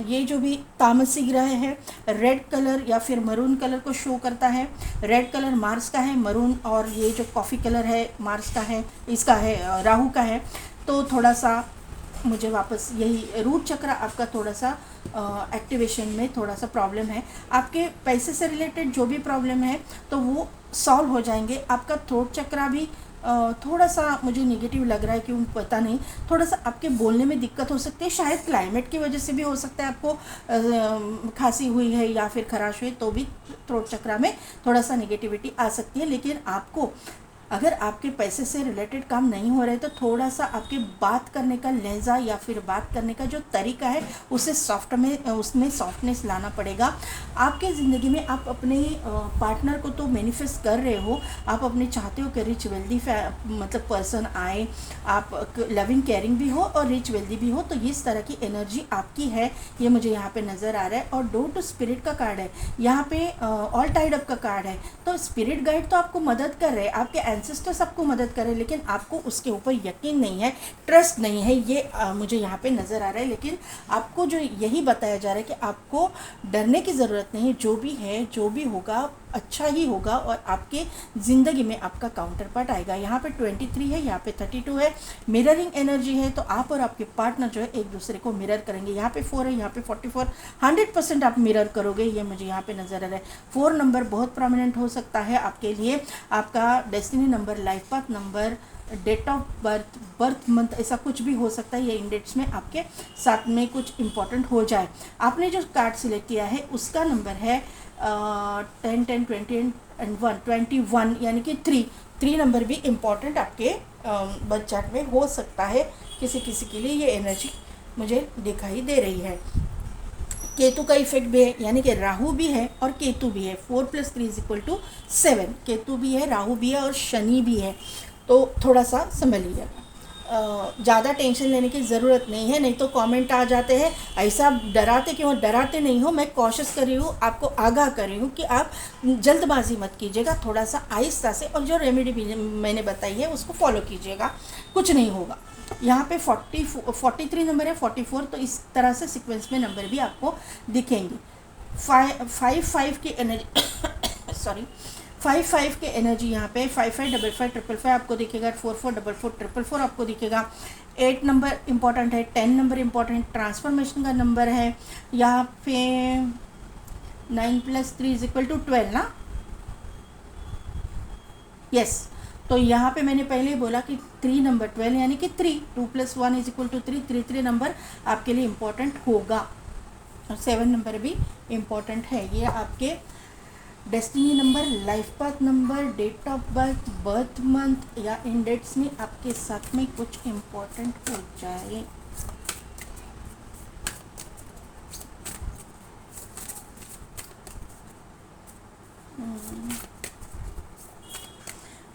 A: ये जो भी तामसी ग्रह है, रेड कलर या फिर मरून कलर को शो करता है। रेड कलर मार्स का है, मरून और ये जो कॉफ़ी कलर है मार्स का है, इसका है राहु का है। तो थोड़ा सा मुझे वापस यही रूट चक्र आपका थोड़ा सा एक्टिवेशन में थोड़ा सा प्रॉब्लम है। आपके पैसे से रिलेटेड जो भी प्रॉब्लम है तो वो सॉल्व हो जाएंगे। आपका थ्रोट चक्र भी थोड़ा सा मुझे नेगेटिव लग रहा है, क्यों पता नहीं। थोड़ा सा आपके बोलने में दिक्कत हो सकती है, शायद क्लाइमेट की वजह से भी हो सकता है। आपको खांसी हुई है या फिर खराश हुई तो भी थ्रोट चक्र में थोड़ा सा नेगेटिविटी आ सकती है। लेकिन आपको अगर आपके पैसे से रिलेटेड काम नहीं हो रहे तो थोड़ा सा आपके बात करने का लहजा या फिर बात करने का जो तरीका है उसे उसमें सॉफ्टनेस लाना पड़ेगा। आपके ज़िंदगी में आप अपने पार्टनर को तो मैनिफेस्ट कर रहे हो, आप अपने चाहते हो कि रिच वेल्दी मतलब पर्सन आए, आप लविंग केयरिंग भी हो और रिच वेल्दी भी हो। तो इस तरह की एनर्जी आपकी है, ये मुझे यहाँ पे नज़र आ रहा है। और डोर टू स्पिरिट का कार्ड है, यहाँ पे ऑल टाइड अप का कार्ड है। तो स्पिरिट गाइड तो आपको मदद कर रहे हैं, आपके एंसेस्टर्स आपको मदद करें, लेकिन आपको उसके ऊपर यकीन नहीं है, ट्रस्ट नहीं है, ये मुझे यहाँ पे नज़र आ रहा है। लेकिन आपको जो यही बताया जा रहा है कि आपको डरने की ज़रूरत नहीं है, जो भी है जो भी होगा अच्छा ही होगा और आपके ज़िंदगी में आपका काउंटर पार्ट आएगा। यहाँ पे 23 है, यहाँ पे 32 है, मिररिंग एनर्जी है। तो आप और आपके पार्टनर जो है एक दूसरे को मिरर करेंगे। यहाँ पे 4 है, यहाँ पे 44, 100% आप मिरर करोगे, ये मुझे यहाँ पे नज़र आ रहा है। 4 नंबर बहुत प्रोमिनेंट हो सकता है आपके लिए। आपका destiny number, life path number, date of birth, birth month, ऐसा कुछ भी हो सकता है। ये इंडेट्स में आपके साथ में कुछ इंपॉर्टेंट हो जाए। आपने जो कार्ड सिलेक्ट किया है उसका नंबर है 10, 10, 20 एंड 1, 21, यानी कि 3 नंबर भी इम्पॉर्टेंट आपके बर्थ चार्ट में हो सकता है। किसी किसी के लिए ये एनर्जी मुझे दिखाई दे रही है। केतु का इफेक्ट भी है, यानी कि राहु भी है और केतु भी है। 4 + 3 = 7, केतु भी है, राहु भी है और शनि भी है। तो थोड़ा सा संभलिएगा, ज़्यादा टेंशन लेने की ज़रूरत नहीं है। नहीं तो कमेंट आ जाते हैं ऐसा डराते क्यों। डराते नहीं हो, मैं कॉशियस कर रही हूँ, आपको आगाह कर रही हूँ कि आप जल्दबाजी मत कीजिएगा, थोड़ा सा आहिस्ता से, और जो रेमेडी भी मैंने बताई है उसको फॉलो कीजिएगा, कुछ नहीं होगा। यहाँ पे 43 नंबर है, 44, तो इस तरह से सीक्वेंस में नंबर भी आपको दिखेंगे। फाइव की एनर्जी सॉरी 5 के एनर्जी यहाँ पे 555555 आपको दिखेगा, 444444 आपको दिखेगा। 8 नंबर इम्पॉर्टेंट है, 10 नंबर इम्पॉर्टेंट ट्रांसफॉर्मेशन का नंबर है। यहाँ पे 9 + 3 = 12 ना, यस। तो यहाँ पे मैंने पहले ही बोला कि 3 नंबर 12 यानी कि 3, 2 + 1 = 3, 3 नंबर आपके लिए इम्पॉर्टेंट होगा। और 7 नंबर भी इम्पॉर्टेंट है। ये आपके destiny number, life path number, date of birth, birth month या इन डेट्स में आपके साथ में कुछ इम्पोर्टेंट हो जाए।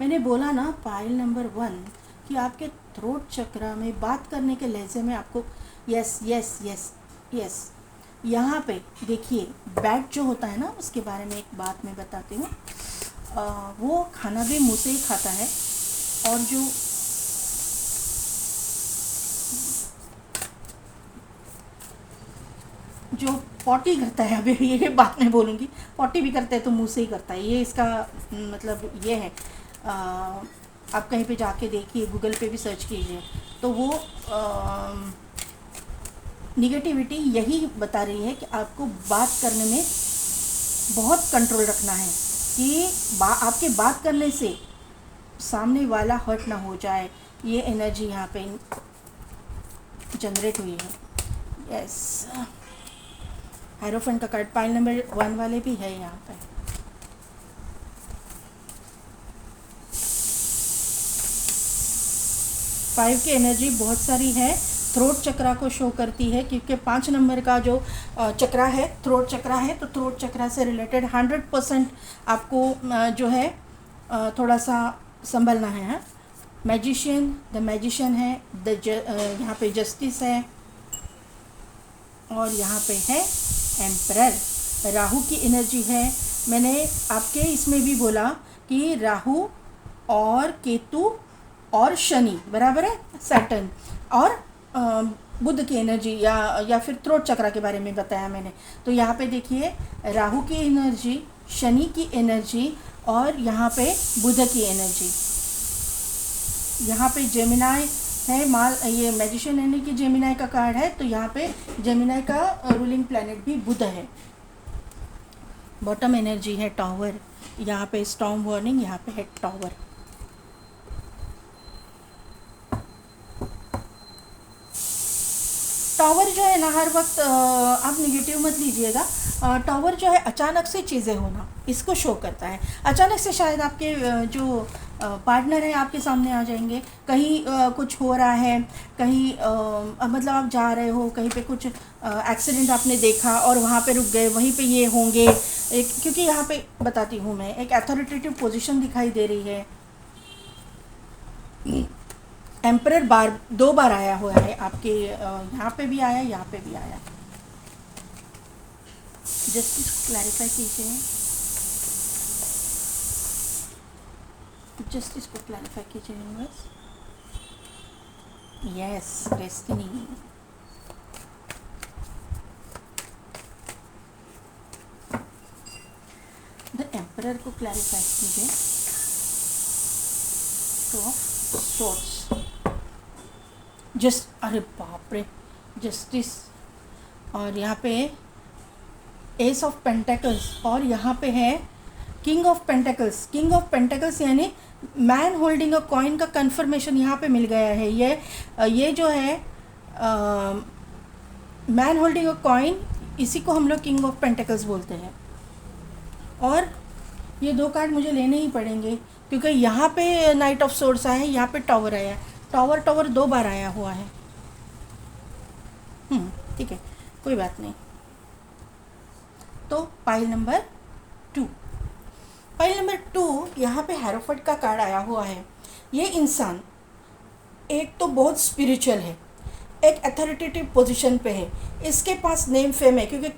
A: मैंने बोला ना पाइल नंबर 1 कि आपके थ्रोट चक्रा में बात करने के लहजे में आपको यस यस यस यस। यहाँ पे देखिए बैट जो होता है ना, उसके बारे में एक बात मैं बताती हूँ। वो खाना भी मुँह से ही खाता है, और जो पॉटी करता है, अभी ये बात मैं बोलूँगी, पॉटी भी करता है तो मुँह से ही करता है, ये इसका मतलब ये है। आप कहीं पे जाके देखिए, गूगल पे भी सर्च कीजिए, तो वो निगेटिविटी यही बता रही है कि आपको बात करने में बहुत कंट्रोल रखना है कि आपके बात करने से सामने वाला हर्ट ना हो जाए। ये एनर्जी यहाँ पे जनरेट हुई है। यस, हायरोफेंट का कार्ड पाइल नंबर 1 वाले भी है यहाँ पे। फाइव की एनर्जी बहुत सारी है, थ्रोट चक्रा को शो करती है, क्योंकि 5 नंबर का जो चक्रा है थ्रोट चक्रा है, तो थ्रोट चक्रा से रिलेटेड 100% आपको जो है थोड़ा सा संभलना है। मैजिशियन, द मैजिशियन है, यहाँ पे जस्टिस है, और यहाँ पे है एम्परर। राहु की एनर्जी है। मैंने आपके इसमें भी बोला कि राहु और केतु और शनि बराबर है सैटर्न, और बुध की एनर्जी या फिर थ्रोट चक्रा के बारे में बताया मैंने। तो यहाँ पे देखिए राहु की एनर्जी, शनि की एनर्जी, और यहाँ पे बुध की एनर्जी। यहाँ पे जेमिनाई है, ये मैजिशियन यानी कि जेमिनाई का कार्ड है, तो यहाँ पे जेमिनाई का रूलिंग प्लैनेट भी बुध है। बॉटम एनर्जी है टावर, यहाँ पे स्टॉर्म वार्निंग, यहाँ पे है टावर। टावर जो है ना, हर वक्त आप निगेटिव मत लीजिएगा। टावर जो है अचानक से चीज़ें होना, इसको शो करता है। अचानक से शायद आपके जो पार्टनर है आपके सामने आ जाएंगे, कहीं कुछ हो रहा है, कहीं मतलब आप जा रहे हो कहीं पे, कुछ एक्सीडेंट आपने देखा और वहाँ पे रुक गए, वहीं पे ये होंगे। क्योंकि यहाँ पे बताती हूँ मैं, एक अथॉरिटेटिव पोजीशन दिखाई दे रही है। एम्परर 2 बार आया हुआ है आपके, यहाँ पे भी आया, यहाँ पे भी आया। जस्ट इसको क्लैरिफाई कीजिए, जस्ट इसको क्लैरिफाई कीजिए universe. Yes, destiny. The emperor को क्लैरिफाई कीजिए। तो सोर्स, अरे बाप रे, जस्टिस, और यहाँ पे एस ऑफ पेंटेकल्स, और यहाँ पे है king of pentacles. King of pentacles यानी मैन होल्डिंग अ कॉइन का कंफर्मेशन यहाँ पे मिल गया है। ये जो है मैन होल्डिंग अ कॉइन, इसी को हम लोग किंग ऑफ पेंटेकल्स बोलते हैं। और ये 2 कार्ड मुझे लेने ही पड़ेंगे, क्योंकि यहाँ पे नाइट ऑफ सोर्स आया है, यहाँ पे टावर आया है। टावर 2 बार आया हुआ है। ठीक है, कोई बात नहीं। तो पाइल नंबर 2, पाइल नंबर 2 यहाँ पे हेरोफर्ट का कार्ड आया हुआ है। ये इंसान एक तो बहुत स्पिरिचुअल है, एक अथॉरिटेटिव पोजीशन पे है, इसके पास नेम फेम है क्योंकि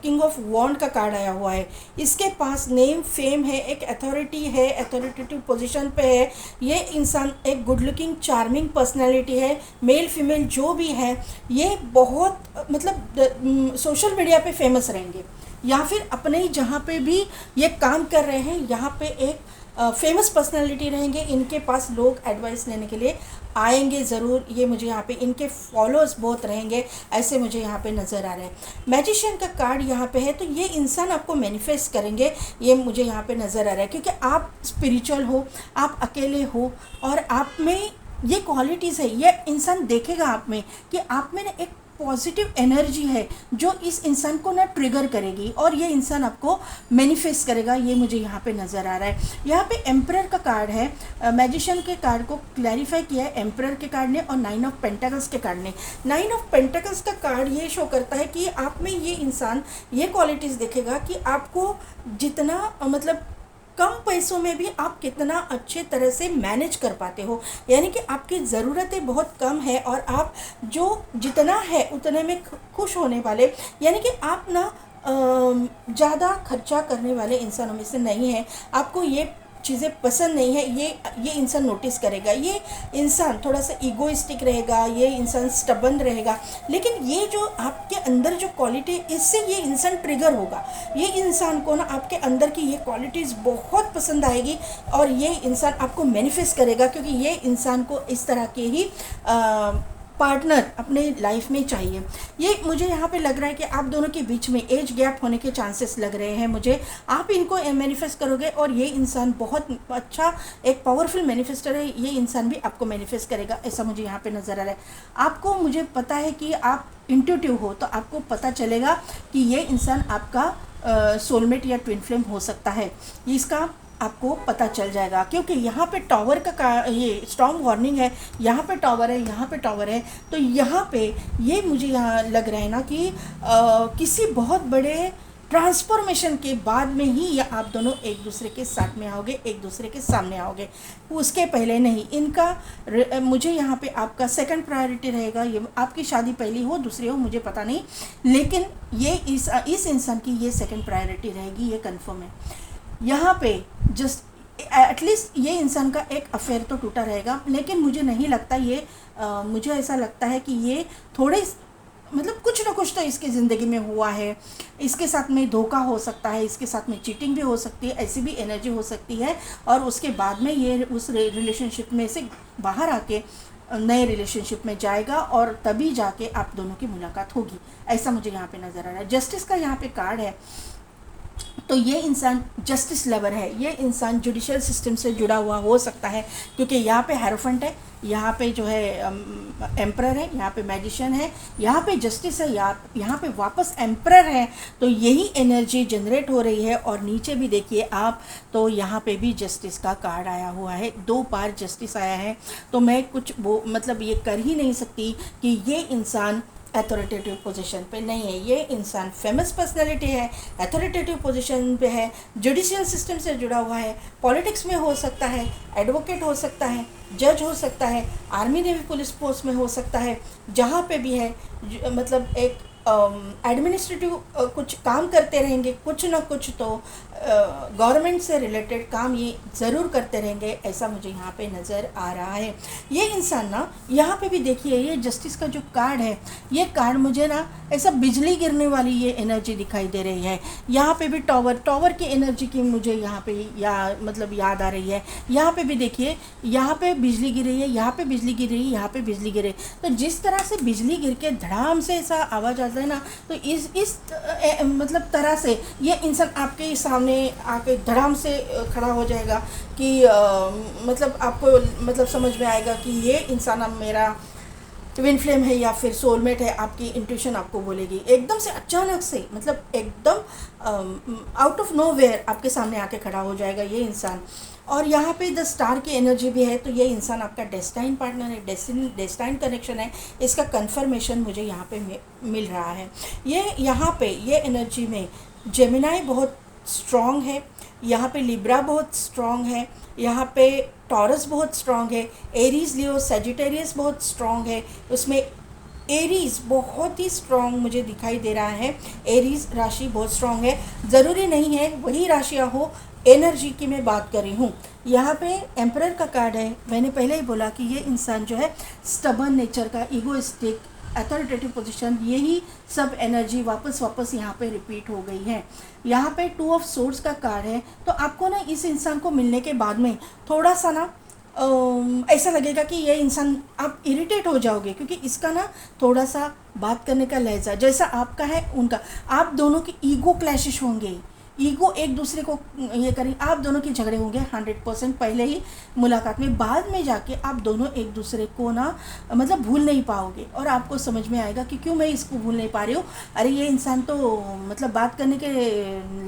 A: किंग ऑफ वॉन्ड का कार्ड आया हुआ है, इसके पास नेम फेम है, एक अथॉरिटी है, अथॉरिटेटिव पोजीशन पे है। ये इंसान एक गुड लुकिंग चार्मिंग पर्सनालिटी है, मेल फीमेल जो भी है, ये बहुत मतलब सोशल मीडिया पे फेमस रहेंगे या फिर अपने ही जहाँ पे भी ये काम कर रहे हैं यहाँ पे एक फेमस पर्सनालिटी रहेंगे। इनके पास लोग एडवाइस लेने के लिए आएंगे ज़रूर, ये मुझे यहाँ पे इनके फॉलोअर्स बहुत रहेंगे, ऐसे मुझे यहाँ पे नज़र आ रहे हैं। मैजिशियन का कार्ड यहाँ पे है, तो ये इंसान आपको मैनिफेस्ट करेंगे, ये मुझे यहाँ पे नज़र आ रहा है क्योंकि आप स्पिरिचुअल हो, आप अकेले हो और आप में ये क्वालिटीज़ है। ये इंसान देखेगा आप में कि आप में ना एक पॉजिटिव एनर्जी है जो इस इंसान को ना ट्रिगर करेगी और ये इंसान आपको मैनिफेस्ट करेगा, ये मुझे यहाँ पे नज़र आ रहा है। यहाँ पे एम्परर का कार्ड है, मैजिशियन के कार्ड को क्लैरिफाई किया है एम्परर के कार्ड ने और 9 ऑफ पेंटाकल्स के कार्ड ने। 9 ऑफ पेंटाकल्स का कार्ड ये शो करता है कि आप में ये इंसान ये क्वालिटीज़ देखेगा कि आपको जितना मतलब कम पैसों में भी आप कितना अच्छे तरह से मैनेज कर पाते हो, यानी कि आपकी ज़रूरतें बहुत कम है और आप जो जितना है उतने में खुश होने वाले, यानी कि आप ना ज़्यादा खर्चा करने वाले इंसानों में से नहीं है। आपको ये चीज़ें पसंद नहीं है, ये इंसान नोटिस करेगा। ये इंसान थोड़ा सा ईगोइस्टिक रहेगा, ये इंसान स्टबन रहेगा, लेकिन ये जो आपके अंदर जो क्वालिटी, इससे ये इंसान ट्रिगर होगा। ये इंसान को ना आपके अंदर की ये क्वालिटीज़ बहुत पसंद आएगी और ये इंसान आपको मैनिफेस्ट करेगा क्योंकि ये इंसान को इस तरह के ही पार्टनर अपने लाइफ में चाहिए। ये मुझे यहाँ पे लग रहा है कि आप दोनों के बीच में एज गैप होने के चांसेस लग रहे हैं मुझे। आप इनको मैनिफेस्ट करोगे और ये इंसान बहुत अच्छा एक पावरफुल मैनिफेस्टर है, ये इंसान भी आपको मैनिफेस्ट करेगा, ऐसा मुझे यहाँ पे नज़र आ रहा है। आपको मुझे पता है कि आप इंट्यूटिव हो, तो आपको पता चलेगा कि ये इंसान आपका सोलमेट या ट्विन फ्लेम हो सकता है, इसका आपको पता चल जाएगा क्योंकि यहाँ पे टावर का ये स्टॉर्म वार्निंग है, यहाँ पे टावर है, यहाँ पे टावर है, तो यहाँ पे ये मुझे यहाँ लग रहा है ना कि किसी बहुत बड़े ट्रांसफॉर्मेशन के बाद में ही ये आप दोनों एक दूसरे के साथ में आओगे, एक दूसरे के सामने आओगे, उसके पहले नहीं। इनका मुझे यहाँ पे आपका सेकंड प्रायोरिटी रहेगा। ये आपकी शादी पहली हो दूसरी हो मुझे पता नहीं, लेकिन ये इस इंसान की ये सेकंड प्रायोरिटी रहेगी, ये कन्फर्म है। यहाँ पे जस्ट एटलीस्ट ये इंसान का एक अफेयर तो टूटा रहेगा, लेकिन मुझे नहीं लगता ये मुझे ऐसा लगता है कि ये थोड़े मतलब कुछ ना कुछ तो इसकी ज़िंदगी में हुआ है, इसके साथ में धोखा हो सकता है, इसके साथ में चीटिंग भी हो सकती है, ऐसी भी एनर्जी हो सकती है और उसके बाद में ये उस रिलेशनशिप में से बाहर आके नए रिलेशनशिप में जाएगा और तभी जाके आप दोनों की मुलाकात होगी, ऐसा मुझे यहाँ पे नज़र आ रहा है। जस्टिस का यहाँ पे कार्ड है, तो ये इंसान जस्टिस लवर है, ये इंसान जुडिशियल सिस्टम से जुड़ा हुआ हो सकता है क्योंकि यहाँ पे हेरोफेंट है, यहाँ पे जो है एम्परर है, यहाँ पे मैजिशियन है, यहाँ पे जस्टिस है, यहाँ पे वापस एम्परर है, तो यही एनर्जी जनरेट हो रही है। और नीचे भी देखिए आप, तो यहाँ पे भी जस्टिस का कार्ड आया हुआ है, 2 बार जस्टिस आया है, तो मैं कुछ वो मतलब ये कर ही नहीं सकती कि ये इंसान अथॉरिटेटिव पोजीशन पे नहीं है। ये इंसान फेमस पर्सनालिटी है, अथॉरिटेटिव पोजीशन पे है, जुडिशियल सिस्टम से जुड़ा हुआ है, पॉलिटिक्स में हो सकता है, एडवोकेट हो सकता है, जज हो सकता है, आर्मी नेवी पुलिस फोर्स में हो सकता है, जहाँ पे भी है मतलब एक एडमिनिस्ट्रेटिव कुछ काम करते रहेंगे, कुछ ना कुछ तो गवर्नमेंट से रिलेटेड काम ये ज़रूर करते रहेंगे, ऐसा मुझे यहाँ पे नज़र आ रहा है। ये इंसान ना यहाँ पे भी देखिए, ये जस्टिस का जो कार्ड है, ये कार्ड मुझे ना ऐसा बिजली गिरने वाली ये एनर्जी दिखाई दे रही है। यहाँ पे भी टावर की एनर्जी की मुझे यहाँ पे मतलब याद आ रही है। यहाँ पे भी देखिए, यहाँ पे बिजली गिर रही है, यहाँ पे बिजली गिर रही है, यहाँ पे बिजली गिर रही है। तो जिस तरह से बिजली गिर के धड़ाम से ऐसा आवाज़ आता है ना, तो इस मतलब तरह से ये इंसान आपके सामने आके धड़ाम से खड़ा हो जाएगा कि मतलब आपको मतलब समझ में आएगा कि ये इंसान अब मेरा ट्विन फ्लेम है या फिर सोलमेट है। आपकी इंट्यूशन आपको बोलेगी, एकदम से अचानक से मतलब एकदम आउट ऑफ नोवेयर आपके सामने आके खड़ा हो जाएगा ये इंसान। और यहाँ पे द स्टार की एनर्जी भी है, तो ये इंसान आपका डेस्टाइन पार्टनर है, डेस्टाइन कनेक्शन है, इसका कंफर्मेशन मुझे यहाँ पे मिल रहा है। ये यहाँ पे ये एनर्जी में जेमिनाई बहुत स्ट्रॉन्ग है, यहाँ पे लिब्रा बहुत स्ट्रॉन्ग है, यहाँ पे टॉरस बहुत स्ट्रॉन्ग है, एरीज लियो सजिटेरियस बहुत स्ट्रॉन्ग है, उसमें एरीज बहुत ही स्ट्रॉन्ग मुझे दिखाई दे रहा है। एरीज राशि बहुत स्ट्रॉन्ग है, ज़रूरी नहीं है वही राशियाँ हो। एनर्जी की मैं बात कर रही हूँ। यहाँ पे एम्परर का कार्ड है। मैंने पहले ही बोला कि ये इंसान जो है स्टबर्न नेचर का, ईगोइस्टिक, अथॉरिटेटिव पोजीशन, यही सब एनर्जी वापस वापस यहाँ पे रिपीट हो गई है। यहाँ पे 2 ऑफ सोर्ड्स का कार्ड है। तो आपको ना इस इंसान को मिलने के बाद में थोड़ा सा ना ऐसा लगेगा कि ये इंसान, आप इरिटेट हो जाओगे, क्योंकि इसका ना थोड़ा सा बात करने का लहजा जैसा आपका है उनका, आप दोनों की ईगो क्लैशेस होंगे, ईगो एक दूसरे को ये करें, आप दोनों के झगड़े होंगे 100% पहले ही मुलाकात में। बाद में जाके आप दोनों एक दूसरे को ना मतलब भूल नहीं पाओगे, और आपको समझ में आएगा कि क्यों मैं इसको भूल नहीं पा रही हूँ। अरे ये इंसान तो मतलब बात करने के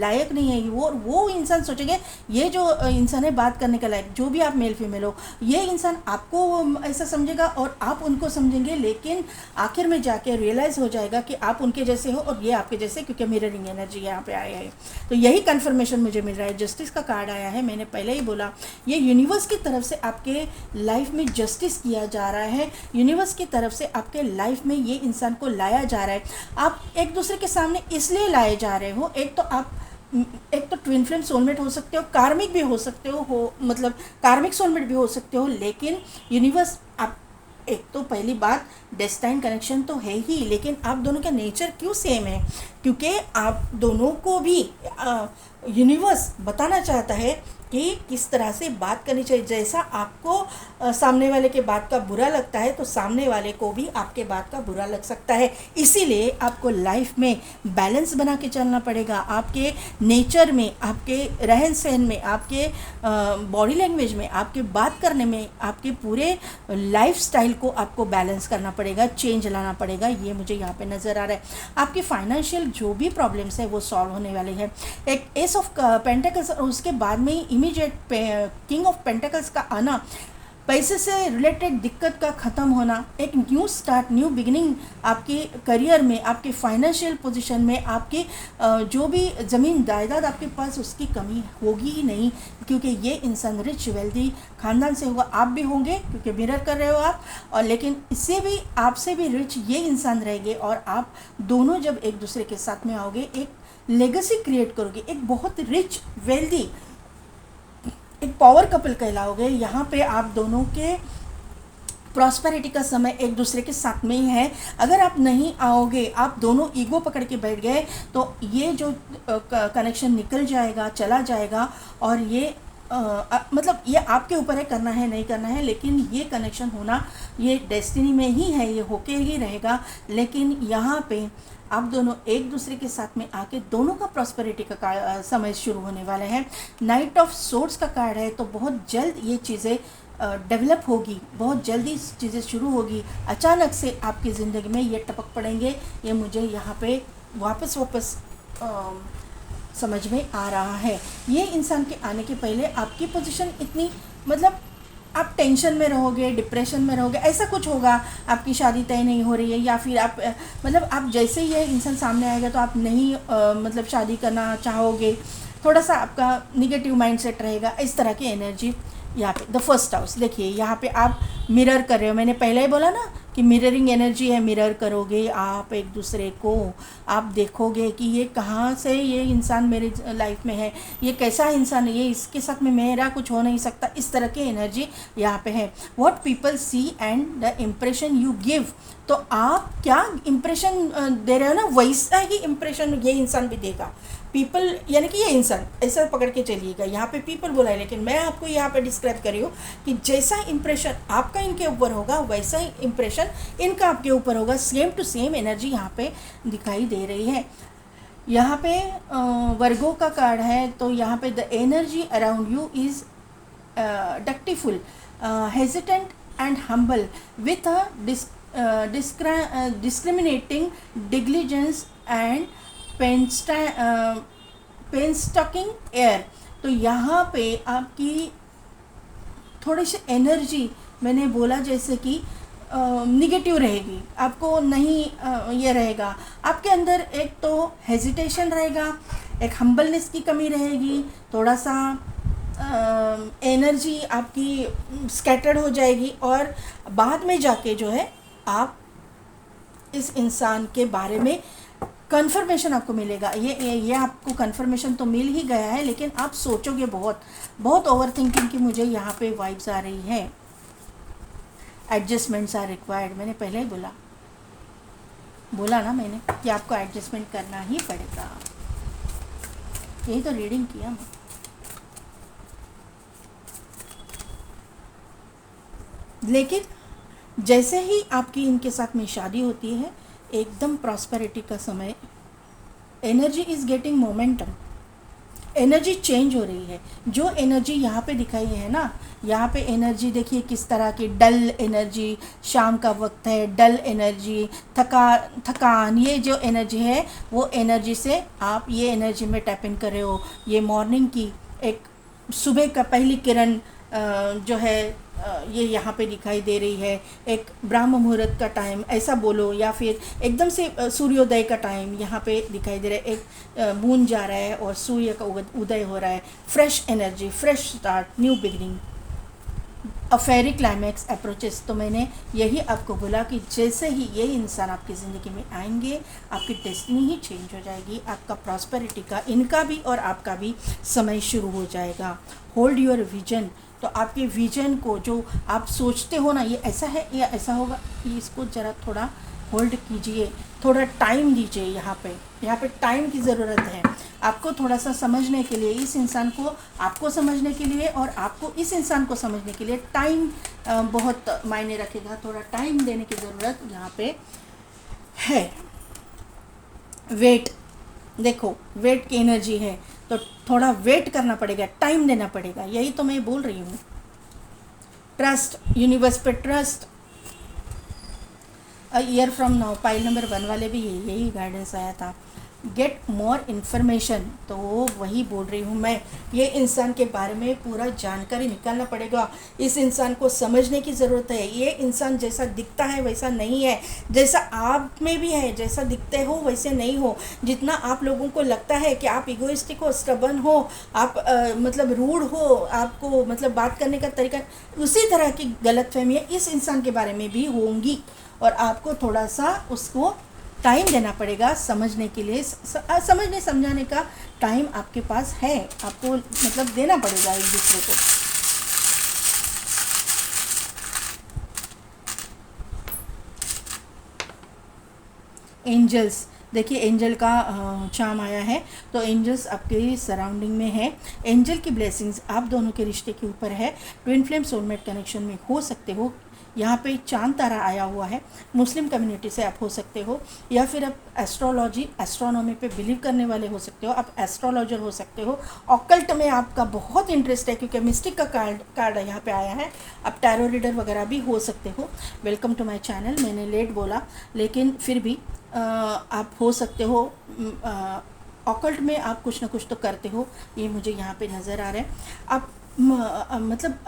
A: लायक नहीं है। वो इंसान सोचेंगे ये जो इंसान है बात करने के लायक, जो भी आप मेल फीमेल हो, ये इंसान आपको ऐसा समझेगा और आप उनको समझेंगे, लेकिन आखिर में जाके रियलाइज़ हो जाएगा कि आप उनके जैसे हो और ये आपके जैसे, क्योंकि मिररिंग एनर्जी यहाँ पे आया है। तो यही कन्फर्मेशन मुझे मिल रहा है। जस्टिस का कार्ड आया है। मैंने पहले ही बोला, ये यूनिवर्स की तरफ से आपके लाइफ में जस्टिस किया जा रहा है। यूनिवर्स की तरफ से आपके लाइफ में ये इंसान को लाया जा रहा है। आप एक दूसरे के सामने इसलिए लाए जा रहे हो, एक तो ट्विन फ्लेम सोलमेट हो सकते हो, कार्मिक भी हो सकते हो मतलब कार्मिक सोलमेट भी हो सकते हो, लेकिन यूनिवर्स आप, एक तो पहली बात डेस्टाइन कनेक्शन तो है ही, लेकिन आप दोनों का नेचर क्यों सेम है? क्योंकि आप दोनों को भी यूनिवर्स बताना चाहता है कि किस तरह से बात करनी चाहिए। जैसा आपको सामने वाले के बात का बुरा लगता है, तो सामने वाले को भी आपके बात का बुरा लग सकता है। इसीलिए आपको लाइफ में बैलेंस बना के चलना पड़ेगा। आपके नेचर में, आपके रहन सहन में, आपके बॉडी लैंग्वेज में, आपके बात करने में, आपके पूरे लाइफ स्टाइल को आपको बैलेंस करना पड़ेगा, चेंज लाना पड़ेगा। ये मुझे यहाँ पे नज़र आ रहा है। आपकी फाइनेंशियल जो भी प्रॉब्लम्स है वो सॉल्व होने वाले हैं। एक एस ऑफ पेंटिकल्स और उसके बाद में ही इमीडिएट किंग ऑफ पेंटिकल्स का आना, पैसे से रिलेटेड दिक्कत का ख़त्म होना, एक न्यू स्टार्ट, न्यू बिगिनिंग आपके करियर में, आपके फाइनेंशियल पोजीशन में, आपके जो भी ज़मीन जायदाद आपके पास, उसकी कमी होगी ही नहीं, क्योंकि ये इंसान रिच वेल्दी ख़ानदान से होगा। आप भी होंगे क्योंकि मिरर कर रहे हो आप, और लेकिन इससे भी आपसे भी रिच ये इंसान रहेंगे, और आप दोनों जब एक दूसरे के साथ में आओगे, एक लेगेसी क्रिएट करोगे, एक बहुत रिच वेल्दी, एक पावर कपल कहलाओगे। यहाँ पे आप दोनों के प्रॉस्पेरिटी का समय एक दूसरे के साथ में ही है। अगर आप नहीं आओगे, आप दोनों ईगो पकड़ के बैठ गए, तो ये जो कनेक्शन निकल जाएगा, चला जाएगा, और ये मतलब ये आपके ऊपर है, करना है नहीं करना है, लेकिन ये कनेक्शन होना ये डेस्टिनी में ही है, ये होके ही रहेगा। लेकिन यहाँ पे आप दोनों एक दूसरे के साथ में आके दोनों का प्रॉस्पेरिटी का समय शुरू होने वाला है। नाइट ऑफ सोर्ड्स का कार्ड है, तो बहुत जल्द ये चीज़ें डेवलप होगी, बहुत जल्दी चीज़ें शुरू होगी। अचानक से आपकी ज़िंदगी में ये टपक पड़ेंगे, ये मुझे यहाँ पे वापस समझ में आ रहा है। ये इंसान के आने के पहले आपकी पोजीशन इतनी, मतलब आप टेंशन में रहोगे, डिप्रेशन में रहोगे, ऐसा कुछ होगा। आपकी शादी तय नहीं हो रही है, या फिर आप मतलब आप जैसे ही ये इंसान सामने आएगा तो आप नहीं मतलब शादी करना चाहोगे, थोड़ा सा आपका निगेटिव माइंडसेट रहेगा, इस तरह की एनर्जी यहाँ पे। द फर्स्ट हाउस देखिए, यहाँ पे आप मिरर कर रहे हो। मैंने पहले ही बोला ना कि मिररिंग एनर्जी है, मिरर करोगे आप एक दूसरे को, आप देखोगे कि ये कहाँ से ये इंसान मेरे लाइफ में है, ये कैसा इंसान है, ये इसके साथ में मेरा कुछ हो नहीं सकता, इस तरह की एनर्जी यहाँ पे है। What people see and the impression you give, तो आप क्या इम्प्रेशन दे रहे हो ना, वैसा ही इम्प्रेशन ये इंसान भी देगा। पीपल यानी कि ये इंसान, ऐसा पकड़ के चलिएगा। यहाँ पे पीपल बोला है, लेकिन मैं आपको यहाँ पे डिस्क्राइब कर रही हूँ कि जैसा इंप्रेशन आपका इनके ऊपर होगा, वैसा ही इंप्रेशन इनका आपके ऊपर होगा। सेम टू सेम एनर्जी यहाँ पे दिखाई दे रही है। यहाँ पे वर्गो का कार्ड है, तो यहाँ पे the energy around you is dutiful, hesitant and humble with a discriminating diligence and painstaking air. तो यहाँ पे आपकी थोड़ी सी एनर्जी, मैंने बोला जैसे कि निगेटिव रहेगी, आपको नहीं ये रहेगा। आपके अंदर एक तो हेजिटेशन रहेगा, एक हम्बलनेस की कमी रहेगी, थोड़ा सा एनर्जी आपकी स्कैटर्ड हो जाएगी, और बाद में जाके जो है आप इस इंसान के बारे में कन्फर्मेशन आपको मिलेगा। ये आपको कन्फर्मेशन तो मिल ही गया है, लेकिन आप सोचोगे बहुत बहुत ओवर थिंकिंग की मुझे यहाँ पे वाइब्स आ रही है। एडजस्टमेंट्स आर रिक्वायर्ड, मैंने पहले ही बोला ना मैंने कि आपको एडजस्टमेंट करना ही पड़ेगा। यही तो रीडिंग किया मैं। लेकिन जैसे ही आपकी इनके साथ में शादी होती है, एकदम प्रॉस्पेरिटी का समय, energy is getting momentum, energy change हो रही है। जो एनर्जी यहाँ पे दिखाई है ना, यहाँ पे एनर्जी देखिए किस तरह की डल एनर्जी, शाम का वक्त है, डल एनर्जी, थकान, ये जो एनर्जी है वो एनर्जी से आप ये एनर्जी में टैप इन कर रहे हो। ये मॉर्निंग की एक सुबह का पहली किरण जो है ये यहाँ पे दिखाई दे रही है। एक ब्रह्म मुहूर्त का टाइम ऐसा बोलो, या फिर एकदम से सूर्योदय का टाइम यहाँ पे दिखाई दे रहा है। एक मून जा रहा है और सूर्य का उदय हो रहा है। Fresh energy, fresh start, new beginning, a fiery climax approaches. तो मैंने यही आपको बोला कि जैसे ही ये इंसान आपकी ज़िंदगी में आएंगे, आपकी डेस्टिनी ही चेंज हो जाएगी। आपका प्रॉस्पेरिटी का, इनका भी और आपका भी समय शुरू हो जाएगा। Hold your vision. तो आपके विजन को जो आप सोचते हो ना, ये ऐसा है या ऐसा होगा, इसको ज़रा थोड़ा होल्ड कीजिए, थोड़ा टाइम दीजिए। यहाँ पे टाइम की ज़रूरत है आपको थोड़ा सा समझने के लिए, इस इंसान को आपको समझने के लिए और आपको इस इंसान को समझने के लिए टाइम बहुत मायने रखेगा। थोड़ा टाइम देने की ज़रूरत यहाँ पे है। वेट, देखो वेट की एनर्जी है, तो थोड़ा वेट करना पड़ेगा, टाइम देना पड़ेगा। यही तो मैं बोल रही हूँ। ट्रस्ट, यूनिवर्स पे trust. A year from now, pile number 1 वाले भी यही गाइडेंस आया था। गेट मोर इन्फॉर्मेशन, तो वही बोल रही हूँ मैं। ये इंसान के बारे में पूरा जानकारी निकालना पड़ेगा। इस इंसान को समझने की ज़रूरत है। ये इंसान जैसा दिखता है वैसा नहीं है, जैसा आप में भी है, जैसा दिखते हो वैसे नहीं हो। जितना आप लोगों को लगता है कि आप इगोइस्टिक हो, स्टबन हो, आप मतलब रूड हो, आपको मतलब बात करने का तरीका, उसी तरह की गलतफहमियाँ इस इंसान के बारे में भी होंगी। और आपको थोड़ा सा उसको टाइम देना पड़ेगा समझने के लिए। समझने समझाने का टाइम आपके पास है, आपको मतलब देना पड़ेगा एक दूसरे को। एंजल्स, देखिए एंजल का चार्म आया है, तो एंजल्स आपके सराउंडिंग में है। एंजल की ब्लेसिंग्स आप दोनों के रिश्ते के ऊपर है। ट्विन फ्लेम सोलमेट कनेक्शन में हो सकते हो। यहाँ पे चांद तारा आया हुआ है। मुस्लिम कम्युनिटी से आप हो सकते हो, या फिर आप एस्ट्रोलॉजी, एस्ट्रोनॉमी पे बिलीव करने वाले हो सकते हो। आप एस्ट्रोलॉजर हो सकते हो। ऑकल्ट में आपका बहुत इंटरेस्ट है, क्योंकि मिस्टिक का कार्ड यहाँ पे आया है। आप टैरो रीडर वगैरह भी हो सकते हो। Welcome to my channel. मैंने लेट बोला, लेकिन फिर भी आप हो सकते हो। ऑकल्ट में आप कुछ ना कुछ तो करते हो, ये मुझे यहाँ पे नज़र आ रहा है। आप मतलब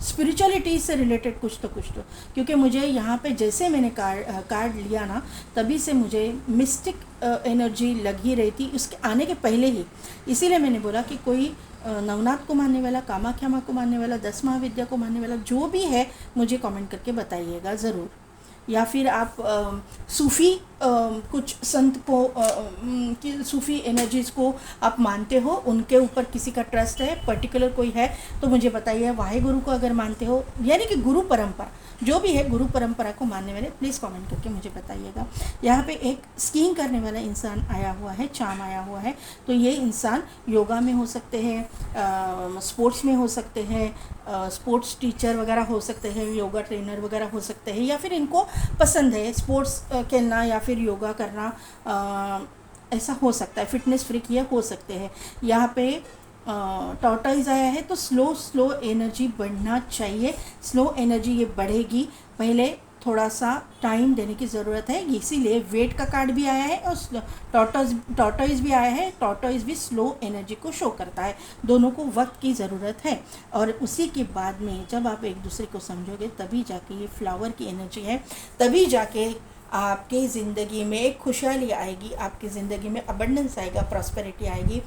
A: स्पिरिचुअलिटी से रिलेटेड कुछ तो, क्योंकि मुझे यहाँ पे जैसे मैंने कार्ड लिया ना, तभी से मुझे मिस्टिक एनर्जी लग ही रही थी उसके आने के पहले ही। इसीलिए मैंने बोला कि कोई नवनाथ को मानने वाला, कामाख्या माँ को मानने वाला, 10 महाविद्या को मानने वाला जो भी है, मुझे कमेंट करके बताइएगा ज़रूर। या फिर आप सूफ़ी कुछ संत को कि सूफ़ी एनर्जीज़ को आप मानते हो, उनके ऊपर किसी का ट्रस्ट है, पर्टिकुलर कोई है, तो मुझे बताइए। वाहे गुरु को अगर मानते हो, यानी कि गुरु परंपरा जो भी है, गुरु परंपरा को मानने वाले, प्लीज़ कमेंट करके मुझे बताइएगा। यहाँ पे एक स्कीइंग करने वाला इंसान आया हुआ है, चार्म आया हुआ है, तो ये इंसान योगा में हो सकते हैं, स्पोर्ट्स में हो सकते हैं, स्पोर्ट्स टीचर वगैरह हो सकते हैं, योगा ट्रेनर वगैरह हो सकते हैं, या फिर इनको पसंद है स्पोर्ट्स खेलना या फिर योगा करना, ऐसा हो सकता है। फिटनेस फ्रीक ये हो सकते हैं। यहाँ पे टॉर्टॉइज आया है, तो स्लो एनर्जी बढ़ना चाहिए। स्लो एनर्जी ये बढ़ेगी, पहले थोड़ा सा टाइम देने की ज़रूरत है। इसीलिए वेट का कार्ड भी आया है और टॉर्टॉइज भी आया है। टॉर्टॉइज भी स्लो एनर्जी को शो करता है। दोनों को वक्त की ज़रूरत है, और उसी के बाद में जब आप एक दूसरे को समझोगे, तभी जाके ये फ्लावर की एनर्जी है, तभी जाके आपके ज़िंदगी में खुशहाली आएगी, आपकी ज़िंदगी में अबंडेंस आएगा, प्रॉस्पेरिटी आएगी।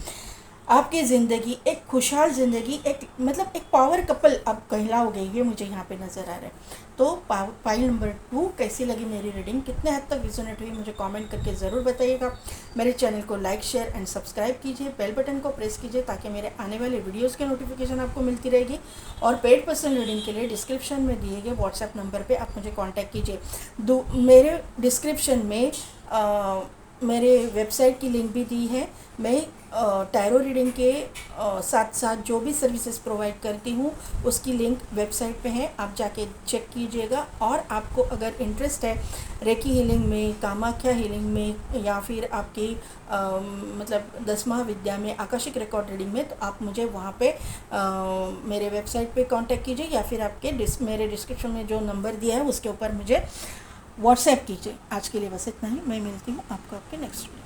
A: आपकी ज़िंदगी एक खुशहाल ज़िंदगी, एक मतलब एक पावर कपल आप कहलाओगे, ये मुझे यहाँ पे नज़र आ रहा है। तो पाइल नंबर 2 कैसी लगी मेरी रीडिंग, कितने हद तक रिजोनेट हुई, मुझे कमेंट करके ज़रूर बताइएगा। मेरे चैनल को लाइक शेयर एंड सब्सक्राइब कीजिए, बेल बटन को प्रेस कीजिए ताकि मेरे आने वाले वीडियोज़ के नोटिफिकेशन आपको मिलती रहेगी। और पेड पर्सनल रीडिंग के लिए डिस्क्रिप्शन में दिए गए व्हाट्सएप नंबर पर आप मुझे कॉन्टैक्ट कीजिए। मेरे डिस्क्रिप्शन में मेरे वेबसाइट की लिंक भी दी है। मैं टैरो रीडिंग के साथ साथ जो भी सर्विसेज प्रोवाइड करती हूँ उसकी लिंक वेबसाइट पे है, आप जाके चेक कीजिएगा। और आपको अगर इंटरेस्ट है रेकी हीलिंग में, कामाख्या हीलिंग में, या फिर आपकी मतलब 10वां विद्या में, आकाशिक रिकॉर्ड रीडिंग में, तो आप मुझे वहाँ पे मेरे वेबसाइट पे कांटेक्ट कीजिए, या फिर आपके मेरे डिस्क्रिप्शन में जो नंबर दिया है उसके ऊपर मुझे व्हाट्सएप कीजिए। आज के लिए बस इतना ही, मैं मिलती हूँ आपको आपके नेक्स्ट वीडियो।